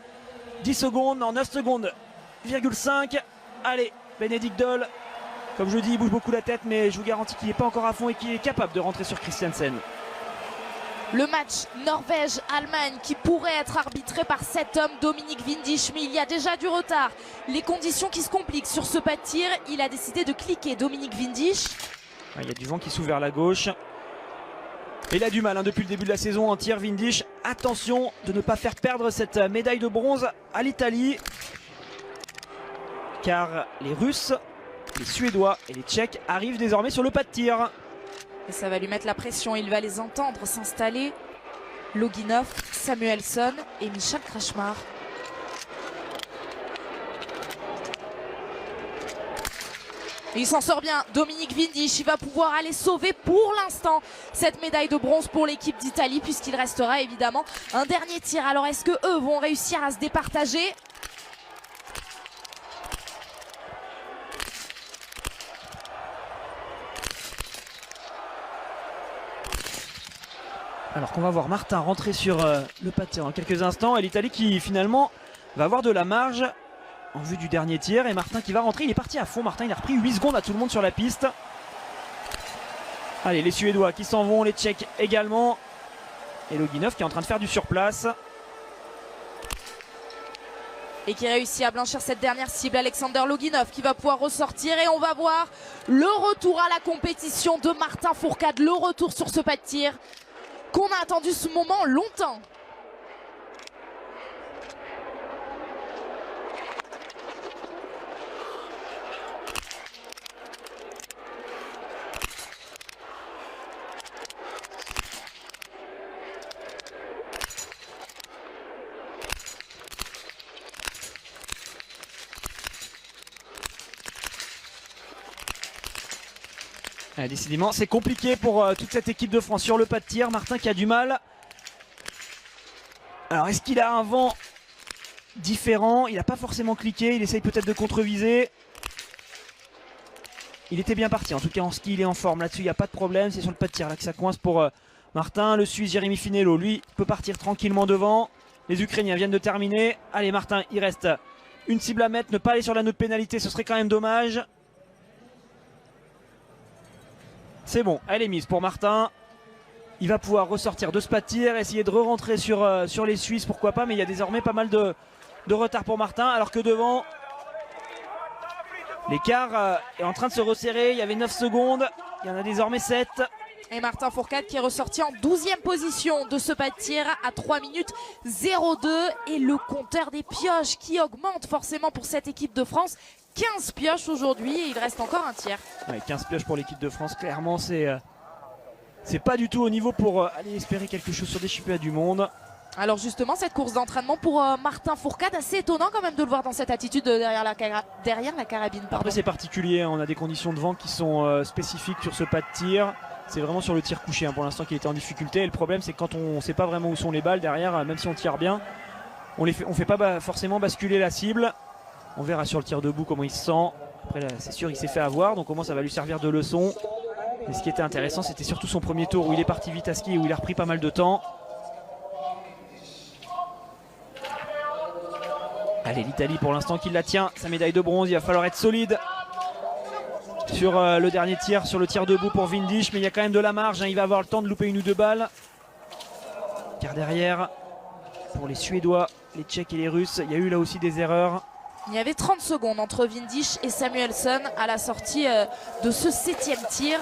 10 secondes, non 9 secondes, 5. Allez, Benedikt Doll, comme je dis, il bouge beaucoup la tête, mais je vous garantis qu'il n'est pas encore à fond et qu'il est capable de rentrer sur Christiansen. Le match Norvège-Allemagne qui pourrait être arbitré par cet homme, Dominique Windisch, mais il y a déjà du retard. Les conditions qui se compliquent sur ce pas de tir, il a décidé de cliquer, Dominique Windisch. Il y a du vent qui s'ouvre vers la gauche. Et il a du mal depuis le début de la saison en tir, Windisch. Attention de ne pas faire perdre cette médaille de bronze à l'Italie. Car les Russes, les Suédois et les Tchèques arrivent désormais sur le pas de tir. Et ça va lui mettre la pression, il va les entendre s'installer. Loginov, Samuelsson et Michal Krachmar. Il s'en sort bien, Dominique Windisch, il va pouvoir aller sauver pour l'instant cette médaille de bronze pour l'équipe d'Italie puisqu'il restera évidemment un dernier tir. Alors est-ce que eux vont réussir à se départager ? Alors qu'on va voir Martin rentrer sur le pas de tir dans quelques instants et l'Italie qui finalement va avoir de la marge en vue du dernier tir. Et Martin qui va rentrer, il est parti à fond. Martin, il a repris 8 secondes à tout le monde sur la piste. Allez, les Suédois qui s'en vont, les Tchèques également. Et Loginov qui est en train de faire du surplace. Et qui réussit à blanchir cette dernière cible, Alexander Loginov qui va pouvoir ressortir. Et on va voir le retour à la compétition de Martin Fourcade, le retour sur ce pas de tir qu'on a attendu ce moment longtemps. Décidément, c'est compliqué pour toute cette équipe de France sur le pas de tir. Martin qui a du mal. Alors, est-ce qu'il a un vent différent? Il n'a pas forcément cliqué. Il essaye peut-être de contre-viser. Il était bien parti. En tout cas, en ski, il est en forme. Là-dessus, il n'y a pas de problème. C'est sur le pas de tir là que ça coince pour Martin. Le Suisse, Jérémy Finello, lui, peut partir tranquillement devant. Les Ukrainiens viennent de terminer. Allez, Martin, il reste une cible à mettre. Ne pas aller sur la note pénalité, ce serait quand même dommage. C'est bon, elle est mise pour Martin. Il va pouvoir ressortir de ce pas de tir, essayer de re-rentrer sur les Suisses, pourquoi pas. Mais il y a désormais pas mal de retard pour Martin. Alors que devant, l'écart est en train de se resserrer. Il y avait 9 secondes, il y en a désormais 7. Et Martin Fourcade qui est ressorti en 12e position de ce pas de tir à 3 minutes 02. Et le compteur des pioches qui augmente forcément pour cette équipe de France. 15 pioches aujourd'hui et il reste encore un tir. Ouais, 15 pioches pour l'équipe de France, clairement c'est pas du tout au niveau pour aller espérer quelque chose sur des championnats du monde. Alors justement cette course d'entraînement pour Martin Fourcade, assez étonnant quand même de le voir dans cette attitude derrière la carabine. Après c'est particulier, on a des conditions de vent qui sont spécifiques sur ce pas de tir. C'est vraiment sur le tir couché pour l'instant qui était en difficulté. Et le problème c'est que quand on ne sait pas vraiment où sont les balles derrière, même si on tire bien, on fait pas forcément basculer la cible. On verra sur le tir debout comment il se sent. Après là c'est sûr il s'est fait avoir, donc au moins ça va lui servir de leçon. Mais ce qui était intéressant c'était surtout son premier tour où il est parti vite à ski et où il a repris pas mal de temps. Allez, l'Italie pour l'instant qui la tient, sa médaille de bronze, il va falloir être solide sur le dernier tir, sur le tir debout pour Windisch. Mais il y a quand même de la marge, il va avoir le temps de louper une ou deux balles. Car derrière, pour les Suédois, les Tchèques et les Russes, il y a eu là aussi des erreurs. Il y avait 30 secondes entre Windisch et Samuelsson à la sortie de ce 7e tir.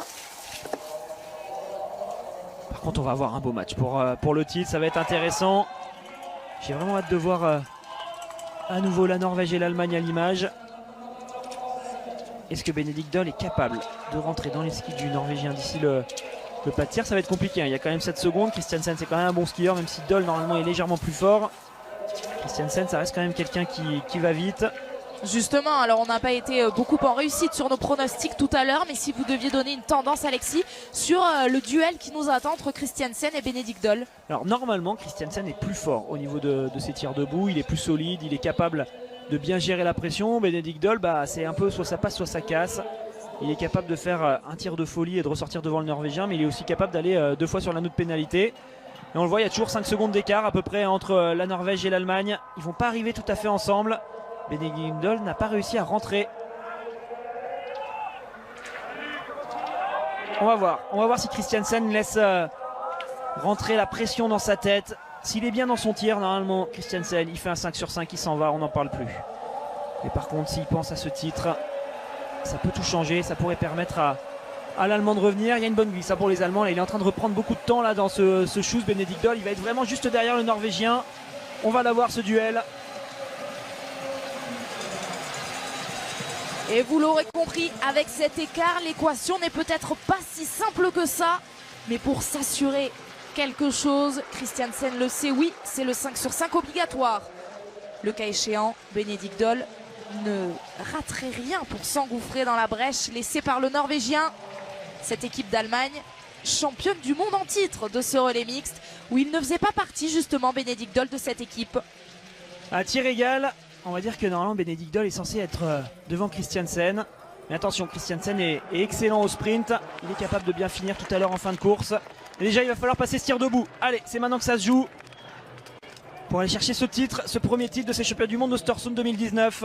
Par contre, on va avoir un beau match pour le titre, ça va être intéressant. J'ai vraiment hâte de voir à nouveau la Norvège et l'Allemagne à l'image. Est-ce que Benedikt Doll est capable de rentrer dans les skis du Norvégien d'ici le pas de tir? Ça va être compliqué, il y a quand même 7 secondes. Christiansen c'est quand même un bon skieur, même si Doll normalement est légèrement plus fort. Christiansen ça reste quand même quelqu'un qui va vite. Justement, alors on n'a pas été beaucoup en réussite sur nos pronostics tout à l'heure, mais si vous deviez donner une tendance, Alexis, sur le duel qui nous attend entre Christiansen et Benedikt Doll. Alors normalement, Christiansen est plus fort au niveau de ses tirs debout, il est plus solide, il est capable de bien gérer la pression. Benedikt Doll, c'est un peu soit ça passe, soit ça casse. Il est capable de faire un tir de folie et de ressortir devant le Norvégien, mais il est aussi capable d'aller 2 fois sur l'anneau de pénalité. Et on le voit, il y a toujours 5 secondes d'écart à peu près entre la Norvège et l'Allemagne. Ils ne vont pas arriver tout à fait ensemble. Benedikt Doll n'a pas réussi à rentrer. On va voir si Christiansen laisse rentrer la pression dans sa tête. S'il est bien dans son tir, normalement, Christiansen, il fait un 5 sur 5, il s'en va, on n'en parle plus. Mais par contre, s'il pense à ce titre, ça peut tout changer, ça pourrait permettre à l'Allemand de revenir. Il y a une bonne glisse pour les Allemands, là, il est en train de reprendre beaucoup de temps là, dans ce shoot. Benedikt Doll, il va être vraiment juste derrière le Norvégien. On va l'avoir ce duel. Et vous l'aurez compris, avec cet écart, l'équation n'est peut-être pas si simple que ça. Mais pour s'assurer quelque chose, Christiansen le sait, oui, c'est le 5 sur 5 obligatoire. Le cas échéant, Benedikt Doll ne raterait rien pour s'engouffrer dans la brèche laissée par le Norvégien. Cette équipe d'Allemagne, championne du monde en titre de ce relais mixte, où il ne faisait pas partie justement, Benedikt Doll, de cette équipe. À tir égal, on va dire que normalement Benedikt Doll est censé être devant Christiansen. Mais attention, Christiansen est excellent au sprint. Il est capable de bien finir tout à l'heure en fin de course. Et déjà, il va falloir passer ce tir debout. Allez, c'est maintenant que ça se joue. Pour aller chercher ce titre, ce premier titre de ces championnats du monde d'Östersund 2019.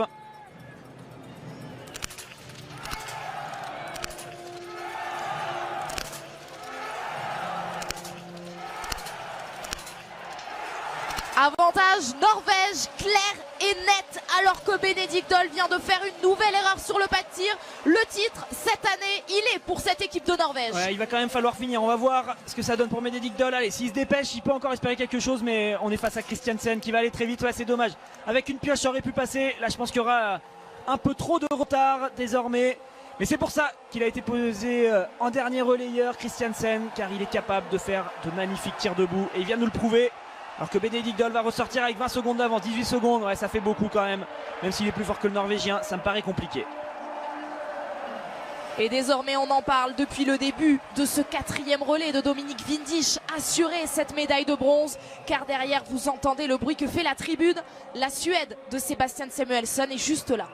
Avantage Norvège, clair et net, alors que Benedikt Doll vient de faire une nouvelle erreur sur le pas de tir. Le titre, cette année, il est pour cette équipe de Norvège. Ouais, il va quand même falloir finir. On va voir ce que ça donne pour Benedikt Doll. Allez, s'il se dépêche, il peut encore espérer quelque chose, mais on est face à Christiansen qui va aller très vite. Ouais, c'est dommage. Avec une pioche, ça aurait pu passer. Là, je pense qu'il y aura un peu trop de retard désormais. Mais c'est pour ça qu'il a été posé en dernier relayeur, Christiansen, car il est capable de faire de magnifiques tirs debout. Et il vient de nous le prouver. Alors que Benedikt Doll va ressortir avec 20 secondes d'avance, 18 secondes, ouais, ça fait beaucoup quand même. Même s'il est plus fort que le Norvégien, ça me paraît compliqué. Et désormais, on en parle depuis le début de ce 4e relais de Dominique Windisch, assurer cette médaille de bronze. Car derrière, vous entendez le bruit que fait la tribune. La Suède de Sebastian Samuelsson est juste là.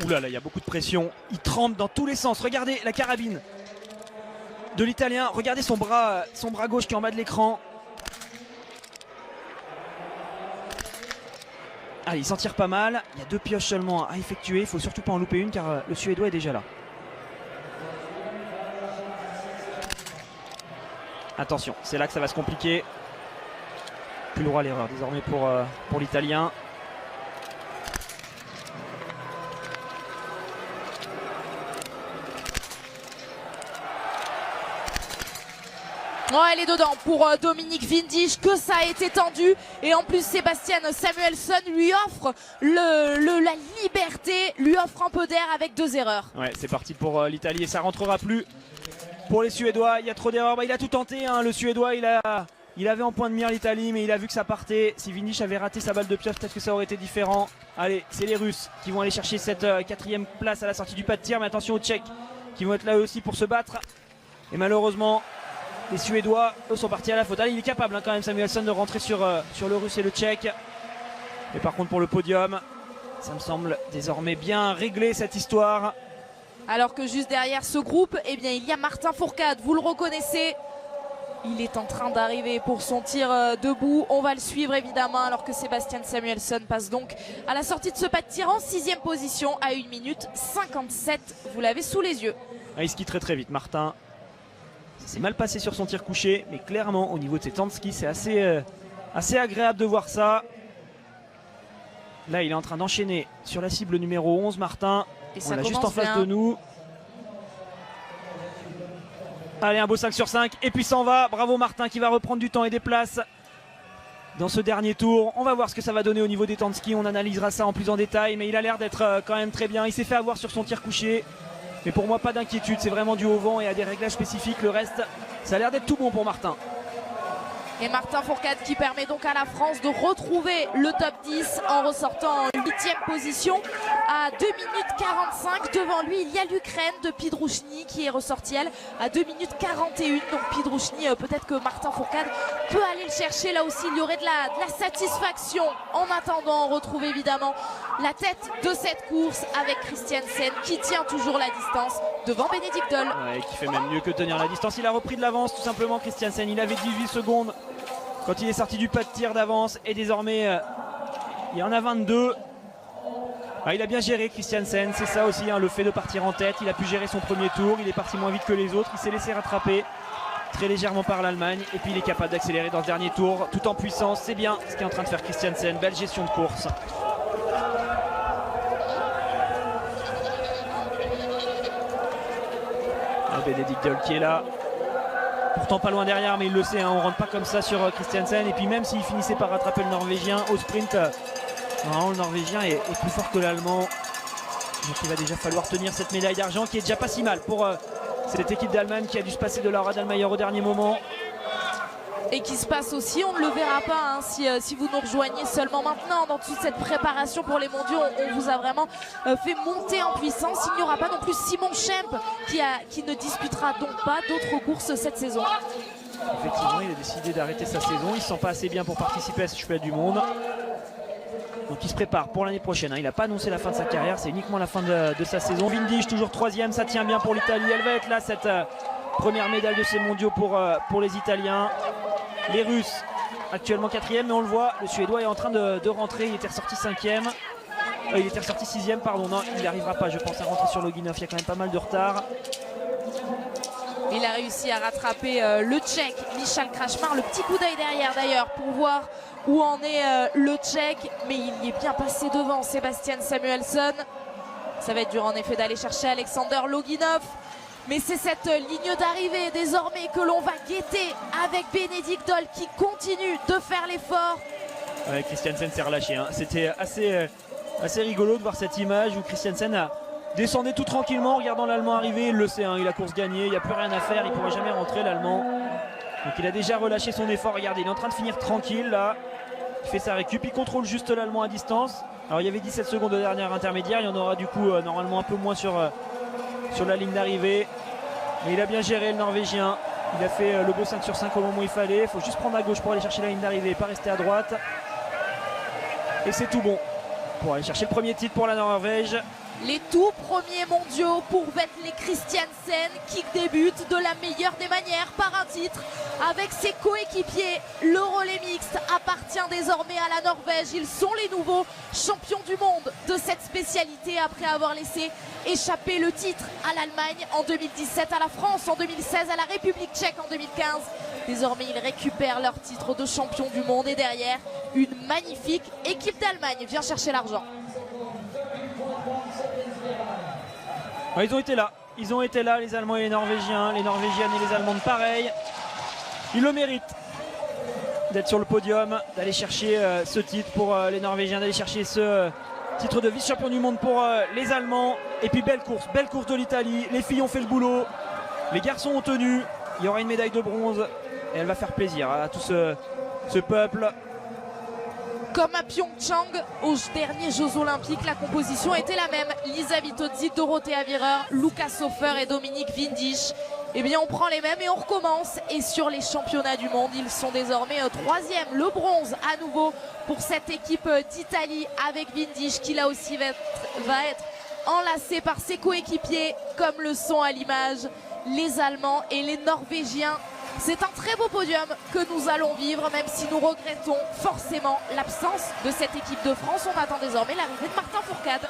Ouh là là, il y a beaucoup de pression. Il tremble dans tous les sens. Regardez la carabine de l'Italien. Regardez son bras gauche qui est en bas de l'écran. Allez, il s'en tire pas mal. Il y a 2 pioches seulement à effectuer. Il faut surtout pas en louper une car le Suédois est déjà là. Attention, c'est là que ça va se compliquer. Plus le droit à l'erreur désormais pour l'Italien. Oh, elle est dedans pour Dominique Windisch, que ça a été tendu. Et en plus, Sebastian Samuelsson lui offre la liberté, lui offre un peu d'air avec 2 erreurs. Ouais, c'est parti pour l'Italie et ça rentrera plus pour les Suédois. Il y a trop d'erreurs. Il a tout tenté, hein. Le Suédois, il avait en point de mire l'Italie, mais il a vu que ça partait. Si Windisch avait raté sa balle de pioche, peut-être que ça aurait été différent. Allez, c'est les Russes qui vont aller chercher cette 4e place à la sortie du pas de tir. Mais attention aux Tchèques qui vont être là aussi pour se battre. Et malheureusement, les Suédois, eux, sont partis à la faute. Allez, il est capable quand même, Samuelsson, de rentrer sur le Russe et le Tchèque. Mais par contre, pour le podium, ça me semble désormais bien réglé cette histoire. Alors que juste derrière ce groupe, eh bien, il y a Martin Fourcade, vous le reconnaissez. Il est en train d'arriver pour son tir debout. On va le suivre évidemment, alors que Sebastian Samuelsson passe donc à la sortie de ce pas de tir en 6e position à 1 minute 57. Vous l'avez sous les yeux. Ah, il skie très très vite, Martin. C'est mal passé sur son tir couché, mais clairement au niveau de ses temps de ski, c'est assez agréable de voir ça. Là, il est en train d'enchaîner sur la cible numéro 11, Martin. Et on ça l'a juste commence en face bien. de nous. Allez, un beau 5 sur 5, et puis s'en va. Bravo Martin qui va reprendre du temps et des places dans ce dernier tour. On va voir ce que ça va donner au niveau des temps de ski. On analysera ça en plus en détail, mais il a l'air d'être quand même très bien. Il s'est fait avoir sur son tir couché. Mais pour moi, pas d'inquiétude, c'est vraiment du haut vent et à des réglages spécifiques. Le reste, ça a l'air d'être tout bon pour Martin. Et Martin Fourcade qui permet donc à la France de retrouver le top 10 en ressortant en 8e position. à 2 minutes 45. Devant lui, il y a l'Ukraine de Pidrouchny qui est ressortie, elle, à 2 minutes 41. Donc Pidrouchny, peut-être que Martin Fourcade peut aller le chercher. Là aussi, il y aurait de la satisfaction. En attendant, on retrouve évidemment la tête de cette course avec Christiansen qui tient toujours la distance devant Bénédicte Doll. Ouais, qui fait même mieux que tenir la distance. Il a repris de l'avance tout simplement, Christiansen. Il avait 18 secondes quand il est sorti du pas de tir d'avance et désormais il y en a 22. Il a bien géré Christiansen, c'est ça aussi hein, le fait de partir en tête. Il a pu gérer son premier tour, il est parti moins vite que les autres, il s'est laissé rattraper très légèrement par l'Allemagne et puis il est capable d'accélérer dans ce dernier tour tout en puissance. C'est bien ce qu'est en train de faire Christiansen, belle gestion de course. Bénédicte Doll qui est là, pourtant pas loin derrière, mais il le sait, hein, on rentre pas comme ça sur Christiansen. Et puis même s'il finissait par rattraper le Norvégien au sprint, non, le Norvégien est plus fort que l'Allemand. Donc il va déjà falloir tenir cette médaille d'argent qui est déjà pas si mal pour cette équipe d'Allemagne qui a dû se passer de Laura Dahlmeier au dernier moment. Et qui se passe aussi, on ne le verra pas hein, si vous nous rejoignez seulement maintenant dans toute cette préparation pour les mondiaux. On vous a vraiment fait monter en puissance. Il n'y aura pas non plus Simon Schemp qui ne disputera donc pas d'autres courses cette saison. Effectivement, il a décidé d'arrêter sa saison. Il ne se sent pas assez bien pour participer à ce championnat du monde. Donc il se prépare pour l'année prochaine. Hein. Il n'a pas annoncé la fin de sa carrière, c'est uniquement la fin de sa saison. Windisch toujours 3e, ça tient bien pour l'Italie. Elle va être là, cette première médaille de ces mondiaux pour les Italiens. Les Russes actuellement 4e, mais on le voit, le Suédois est en train de rentrer. Il était ressorti 5e. Il était ressorti 6e, pardon. Non, il n'arrivera pas, je pense, à rentrer sur Loginov. Il y a quand même pas mal de retard. Il a réussi à rattraper le Tchèque Michal Krachmar. Le petit coup d'œil derrière d'ailleurs pour voir où en est le Tchèque. Mais il y est bien passé devant Sébastien Samuelsson. Ça va être dur en effet d'aller chercher Alexander Loginov. Mais c'est cette ligne d'arrivée désormais que l'on va guetter avec Bénédicte Doll qui continue de faire l'effort. Ouais, Christiansen s'est relâché. Hein. C'était assez rigolo de voir cette image où Christiansen descendait tout tranquillement en regardant l'Allemand arriver. Il le sait, hein, il a course gagnée, il n'y a plus rien à faire, il ne pourra jamais rentrer l'Allemand. Donc il a déjà relâché son effort. Regardez, il est en train de finir tranquille là. Il fait sa récup, il contrôle juste l'Allemand à distance. Alors il y avait 17 secondes de dernière intermédiaire, il y en aura du coup normalement un peu moins sur la ligne d'arrivée. Mais il a bien géré le Norvégien. Il a fait le beau 5 sur 5 au moment où il fallait. Il faut juste prendre à gauche pour aller chercher la ligne d'arrivée, pas rester à droite. Et c'est tout bon pour aller chercher le premier titre pour la Norvège. Les tout premiers mondiaux pour Vetle Christiansen qui débute de la meilleure des manières par un titre avec ses coéquipiers. Le relais mixte appartient désormais à la Norvège. Ils sont les nouveaux champions du monde de cette spécialité après avoir laissé échapper le titre à l'Allemagne en 2017, à la France en 2016, à la République tchèque en 2015. Désormais, ils récupèrent leur titre de champion du monde et derrière, une magnifique équipe d'Allemagne vient chercher l'argent. Ouais, ils ont été là, les Allemands et les Norvégiens, les Norvégiennes et les Allemandes pareil. Ils le méritent d'être sur le podium, d'aller chercher ce titre pour les Norvégiens, d'aller chercher ce titre de vice-champion du monde pour les Allemands. Et puis belle course de l'Italie. Les filles ont fait le boulot, les garçons ont tenu. Il y aura une médaille de bronze et elle va faire plaisir à tout ce peuple. Comme à Pyeongchang, aux derniers Jeux Olympiques, la composition était la même. Lisa Vitozzi, Dorothea Virer, Lukas Hofer et Dominique Windisch. Eh bien, on prend les mêmes et on recommence. Et sur les championnats du monde, ils sont désormais 3e. Le bronze à nouveau pour cette équipe d'Italie avec Windisch qui là aussi va être enlacé par ses coéquipiers comme le sont à l'image les Allemands et les Norvégiens. C'est un très beau podium que nous allons vivre, même si nous regrettons forcément l'absence de cette équipe de France. On attend désormais l'arrivée de Martin Fourcade.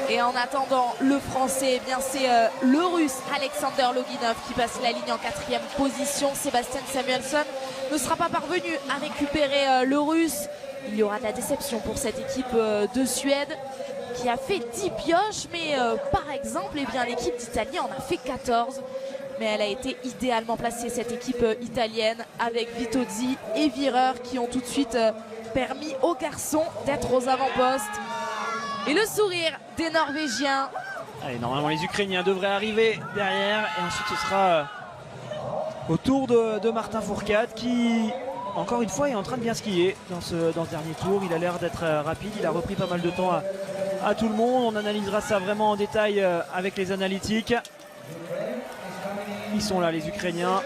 Et en attendant le français, eh bien c'est le russe Alexander Loginov qui passe la ligne en 4e position. Sébastien Samuelsson ne sera pas parvenu à récupérer le russe. Il y aura de la déception pour cette équipe de Suède qui a fait 10 pioches, mais par exemple eh bien l'équipe d'Italie en a fait 14. Mais elle a été idéalement placée, cette équipe italienne, avec Vitozzi et Virer qui ont tout de suite permis aux garçons d'être aux avant-postes. Et le sourire des Norvégiens Allez, normalement les Ukrainiens devraient arriver derrière et ensuite ce sera au tour de Martin Fourcade qui, encore une fois, est en train de bien skier dans ce dernier tour. Il a l'air d'être rapide, il a repris pas mal de temps à tout le monde. On analysera ça vraiment en détail avec les analytiques. Ils sont là, les Ukrainiens,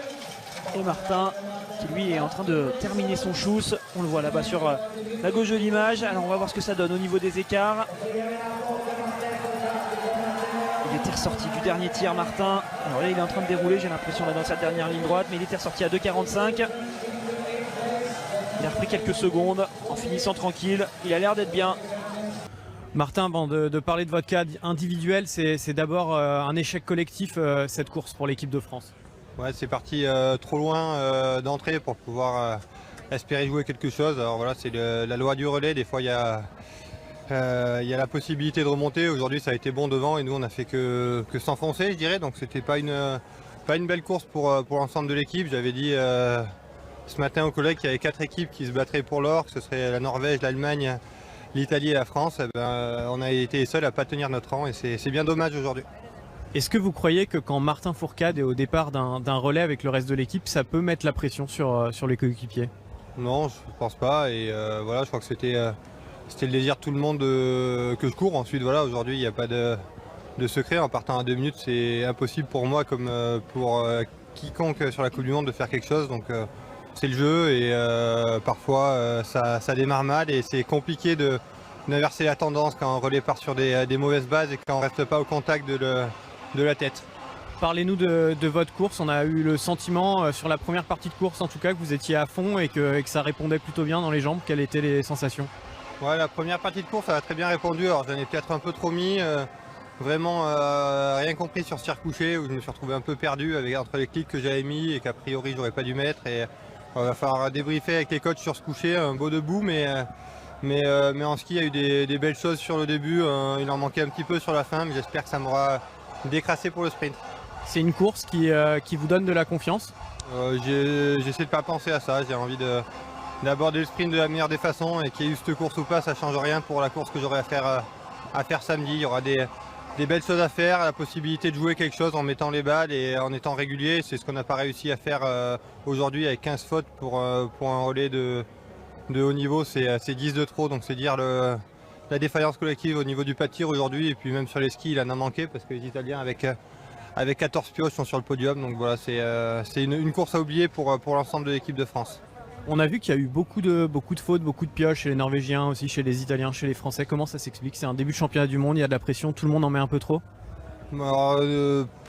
et Martin qui lui est en train de terminer son schuss. On le voit là-bas sur la gauche de l'image. Alors on va voir ce que ça donne au niveau des écarts. Il était ressorti du dernier tir, Martin. Alors là il est en train de dérouler, j'ai l'impression là dans sa dernière ligne droite, mais il était ressorti à 2,45. Il a repris quelques secondes en finissant tranquille. Il a l'air d'être bien. Martin, avant de parler de votre cas individuel, c'est d'abord un échec collectif cette course pour l'équipe de France. Ouais, c'est parti trop loin d'entrée pour pouvoir espérer jouer quelque chose. Alors voilà, c'est la loi du relais. Des fois, il y a la possibilité de remonter. Aujourd'hui, ça a été bon devant et nous, on n'a fait que s'enfoncer, je dirais. Donc, c'était pas une belle course pour l'ensemble de l'équipe. J'avais dit ce matin aux collègues qu'il y avait 4 équipes qui se battraient pour l'or, que ce serait la Norvège, l'Allemagne, l'Italie et la France. Eh ben, on a été les seuls à ne pas tenir notre rang et c'est bien dommage aujourd'hui. Est-ce que vous croyez que quand Martin Fourcade est au départ d'un relais avec le reste de l'équipe, ça peut mettre la pression sur les coéquipiers? Non, je ne pense pas. Et voilà, je crois que c'était le désir de tout le monde que je cours. Ensuite, voilà, aujourd'hui, il n'y a pas de secret. En partant à 2 minutes, c'est impossible pour moi comme pour quiconque sur la Coupe du Monde de faire quelque chose. Donc, c'est le jeu et parfois ça démarre mal et c'est compliqué d'inverser la tendance quand un relais part sur des mauvaises bases et quand on ne reste pas au contact de la tête. Parlez-nous de votre course. On a eu le sentiment sur la première partie de course en tout cas que vous étiez à fond et que ça répondait plutôt bien dans les jambes. Quelles étaient les sensations? Ouais, la première partie de course ça a très bien répondu. Alors j'en ai peut-être un peu trop mis. Vraiment rien compris sur ce tir couché où je me suis retrouvé un peu perdu entre les clics que j'avais mis et qu'a priori j'aurais pas dû mettre. Et on va falloir débriefer avec les coachs sur ce couché, un beau debout mais en ski il y a eu des belles choses sur le début. Il en manquait un petit peu sur la fin mais j'espère que ça m'aura décrassé pour le sprint. C'est une course qui vous donne de la confiance? J'essaie de pas penser à ça, j'ai envie d'aborder le sprint de la meilleure des façons et qu'il y ait eu cette course ou pas, ça change rien pour la course que j'aurai à faire samedi. Il y aura des belles choses à faire, la possibilité de jouer quelque chose en mettant les balles et en étant régulier. C'est ce qu'on n'a pas réussi à faire aujourd'hui avec 15 fautes pour un relais de haut niveau, c'est 10 de trop, donc c'est dire la défaillance collective au niveau du pas de tir aujourd'hui et puis même sur les skis il en a manqué parce que les Italiens avec 14 pioches sont sur le podium, donc voilà c'est une course à oublier pour l'ensemble de l'équipe de France. On a vu qu'il y a eu beaucoup de fautes, beaucoup de pioches chez les Norvégiens, aussi chez les Italiens, chez les Français. Comment ça s'explique? C'est un début de championnat du monde, il y a de la pression, tout le monde en met un peu trop? Alors,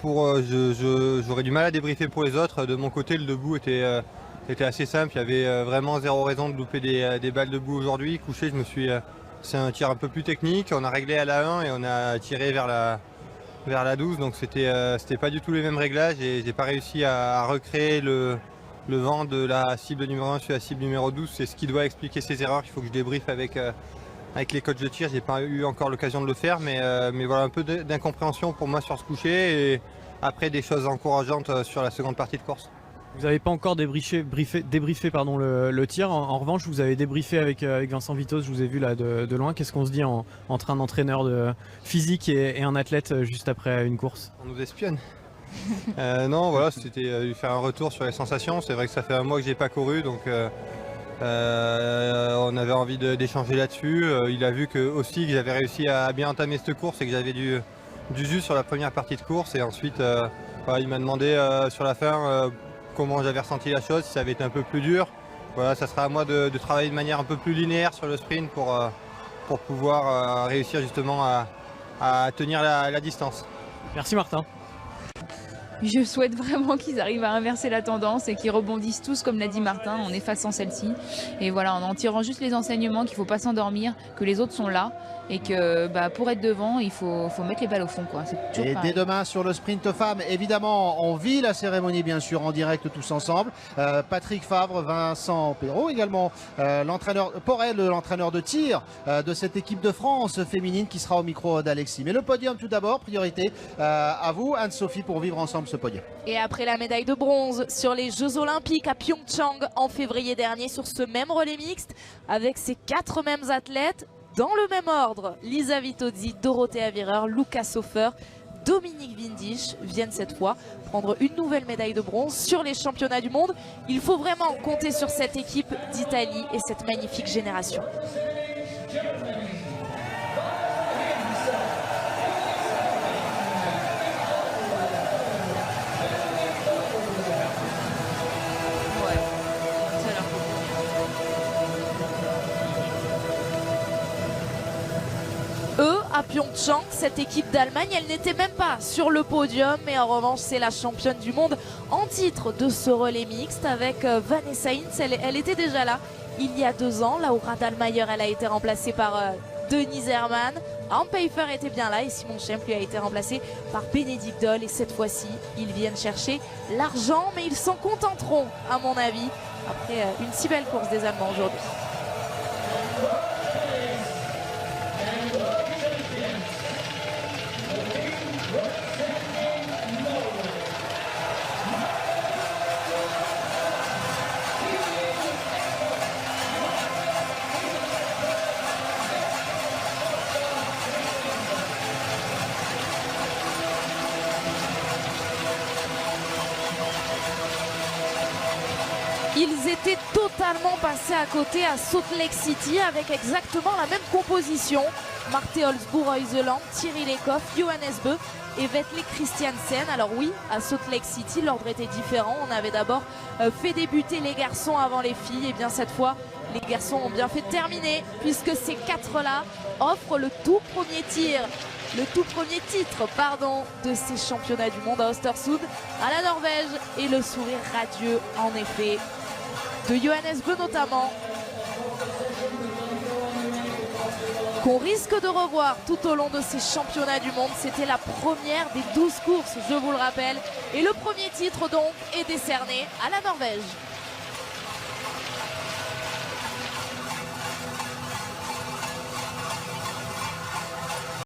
j'aurais du mal à débriefer pour les autres. De mon côté, le debout était assez simple. Il y avait vraiment zéro raison de louper des balles debout aujourd'hui. Couché, c'est un tir un peu plus technique. On a réglé à la 1 et on a tiré vers la 12. Donc c'était pas du tout les mêmes réglages et j'ai pas réussi à recréer le vent de la cible numéro 1 sur la cible numéro 12. C'est ce qui doit expliquer ces erreurs. Il faut que je débriefe avec les coachs de tir. J'ai pas eu encore l'occasion de le faire, mais voilà un peu d'incompréhension pour moi sur ce coucher et après des choses encourageantes sur la seconde partie de course. Vous n'avez pas encore débriefé le tir. En revanche, vous avez débriefé avec Vincent Vitos, je vous ai vu là de loin. Qu'est-ce qu'on se dit entre un entraîneur de physique et un athlète juste après une course? On nous espionne. Non, voilà, c'était lui faire un retour sur les sensations. C'est vrai que ça fait un mois que j'ai pas couru, donc on avait envie d'échanger là-dessus. Il a vu que j'avais réussi à bien entamer cette course et que j'avais du jus sur la première partie de course. Et ensuite, voilà, il m'a demandé sur la fin comment j'avais ressenti la chose, si ça avait été un peu plus dur. Voilà, ça sera à moi de travailler de manière un peu plus linéaire sur le sprint pour pouvoir réussir justement à tenir la distance. Merci Martin. Je souhaite vraiment qu'ils arrivent à inverser la tendance et qu'ils rebondissent tous, comme l'a dit Martin, en effaçant celle-ci. Et voilà, en tirant juste les enseignements qu'il ne faut pas s'endormir, que les autres sont là et que pour être devant, il faut mettre les balles au fond, quoi. Et dès demain sur le sprint femmes, évidemment, on vit la cérémonie bien sûr en direct tous ensemble. Patrick Favre, Vincent Perrault également, l'entraîneur Porel, l'entraîneur de tir de cette équipe de France féminine qui sera au micro d'Alexis. Mais le podium tout d'abord, priorité à vous Anne-Sophie pour vivre ensemble ce podium. Et après la médaille de bronze sur les Jeux Olympiques à Pyeongchang en février dernier sur ce même relais mixte avec ces 4 mêmes athlètes dans le même ordre, Lisa Vitozzi, Dorothea Virer, Lucas Hofer, Dominique Windisch viennent cette fois prendre une nouvelle médaille de bronze sur les championnats du monde. Il faut vraiment compter sur cette équipe d'Italie et cette magnifique génération. À Pyeongchang, cette équipe d'Allemagne, elle n'était même pas sur le podium, mais en revanche c'est la championne du monde en titre de ce relais mixte avec Vanessa Hintz. Elle était déjà là il y a 2 ans. Laura Dahlmeier, elle a été remplacée par Denise Herrmann. Ann Pfeiffer était bien là et Simon Schempp lui a été remplacé par Bénédicte Doll. Et cette fois-ci, ils viennent chercher l'argent, mais ils s'en contenteront à mon avis après une si belle course des Allemands aujourd'hui. Ils étaient totalement passés à côté à Salt Lake City avec exactement la même composition. Marte Holzbourg, Heuseland, Thierry Lecoff, Johannes Bö et Vetle Christiansen. Alors oui, à Salt Lake City, l'ordre était différent. On avait d'abord fait débuter les garçons avant les filles. Et bien cette fois, les garçons ont bien fait terminer puisque ces 4-là offrent le tout premier titre de ces championnats du monde à Östersund, à la Norvège, et le sourire radieux en effet de Johannes Bö notamment, qu'on risque de revoir tout au long de ces championnats du monde. C'était la première des 12 courses, je vous le rappelle, et le premier titre donc est décerné à la Norvège.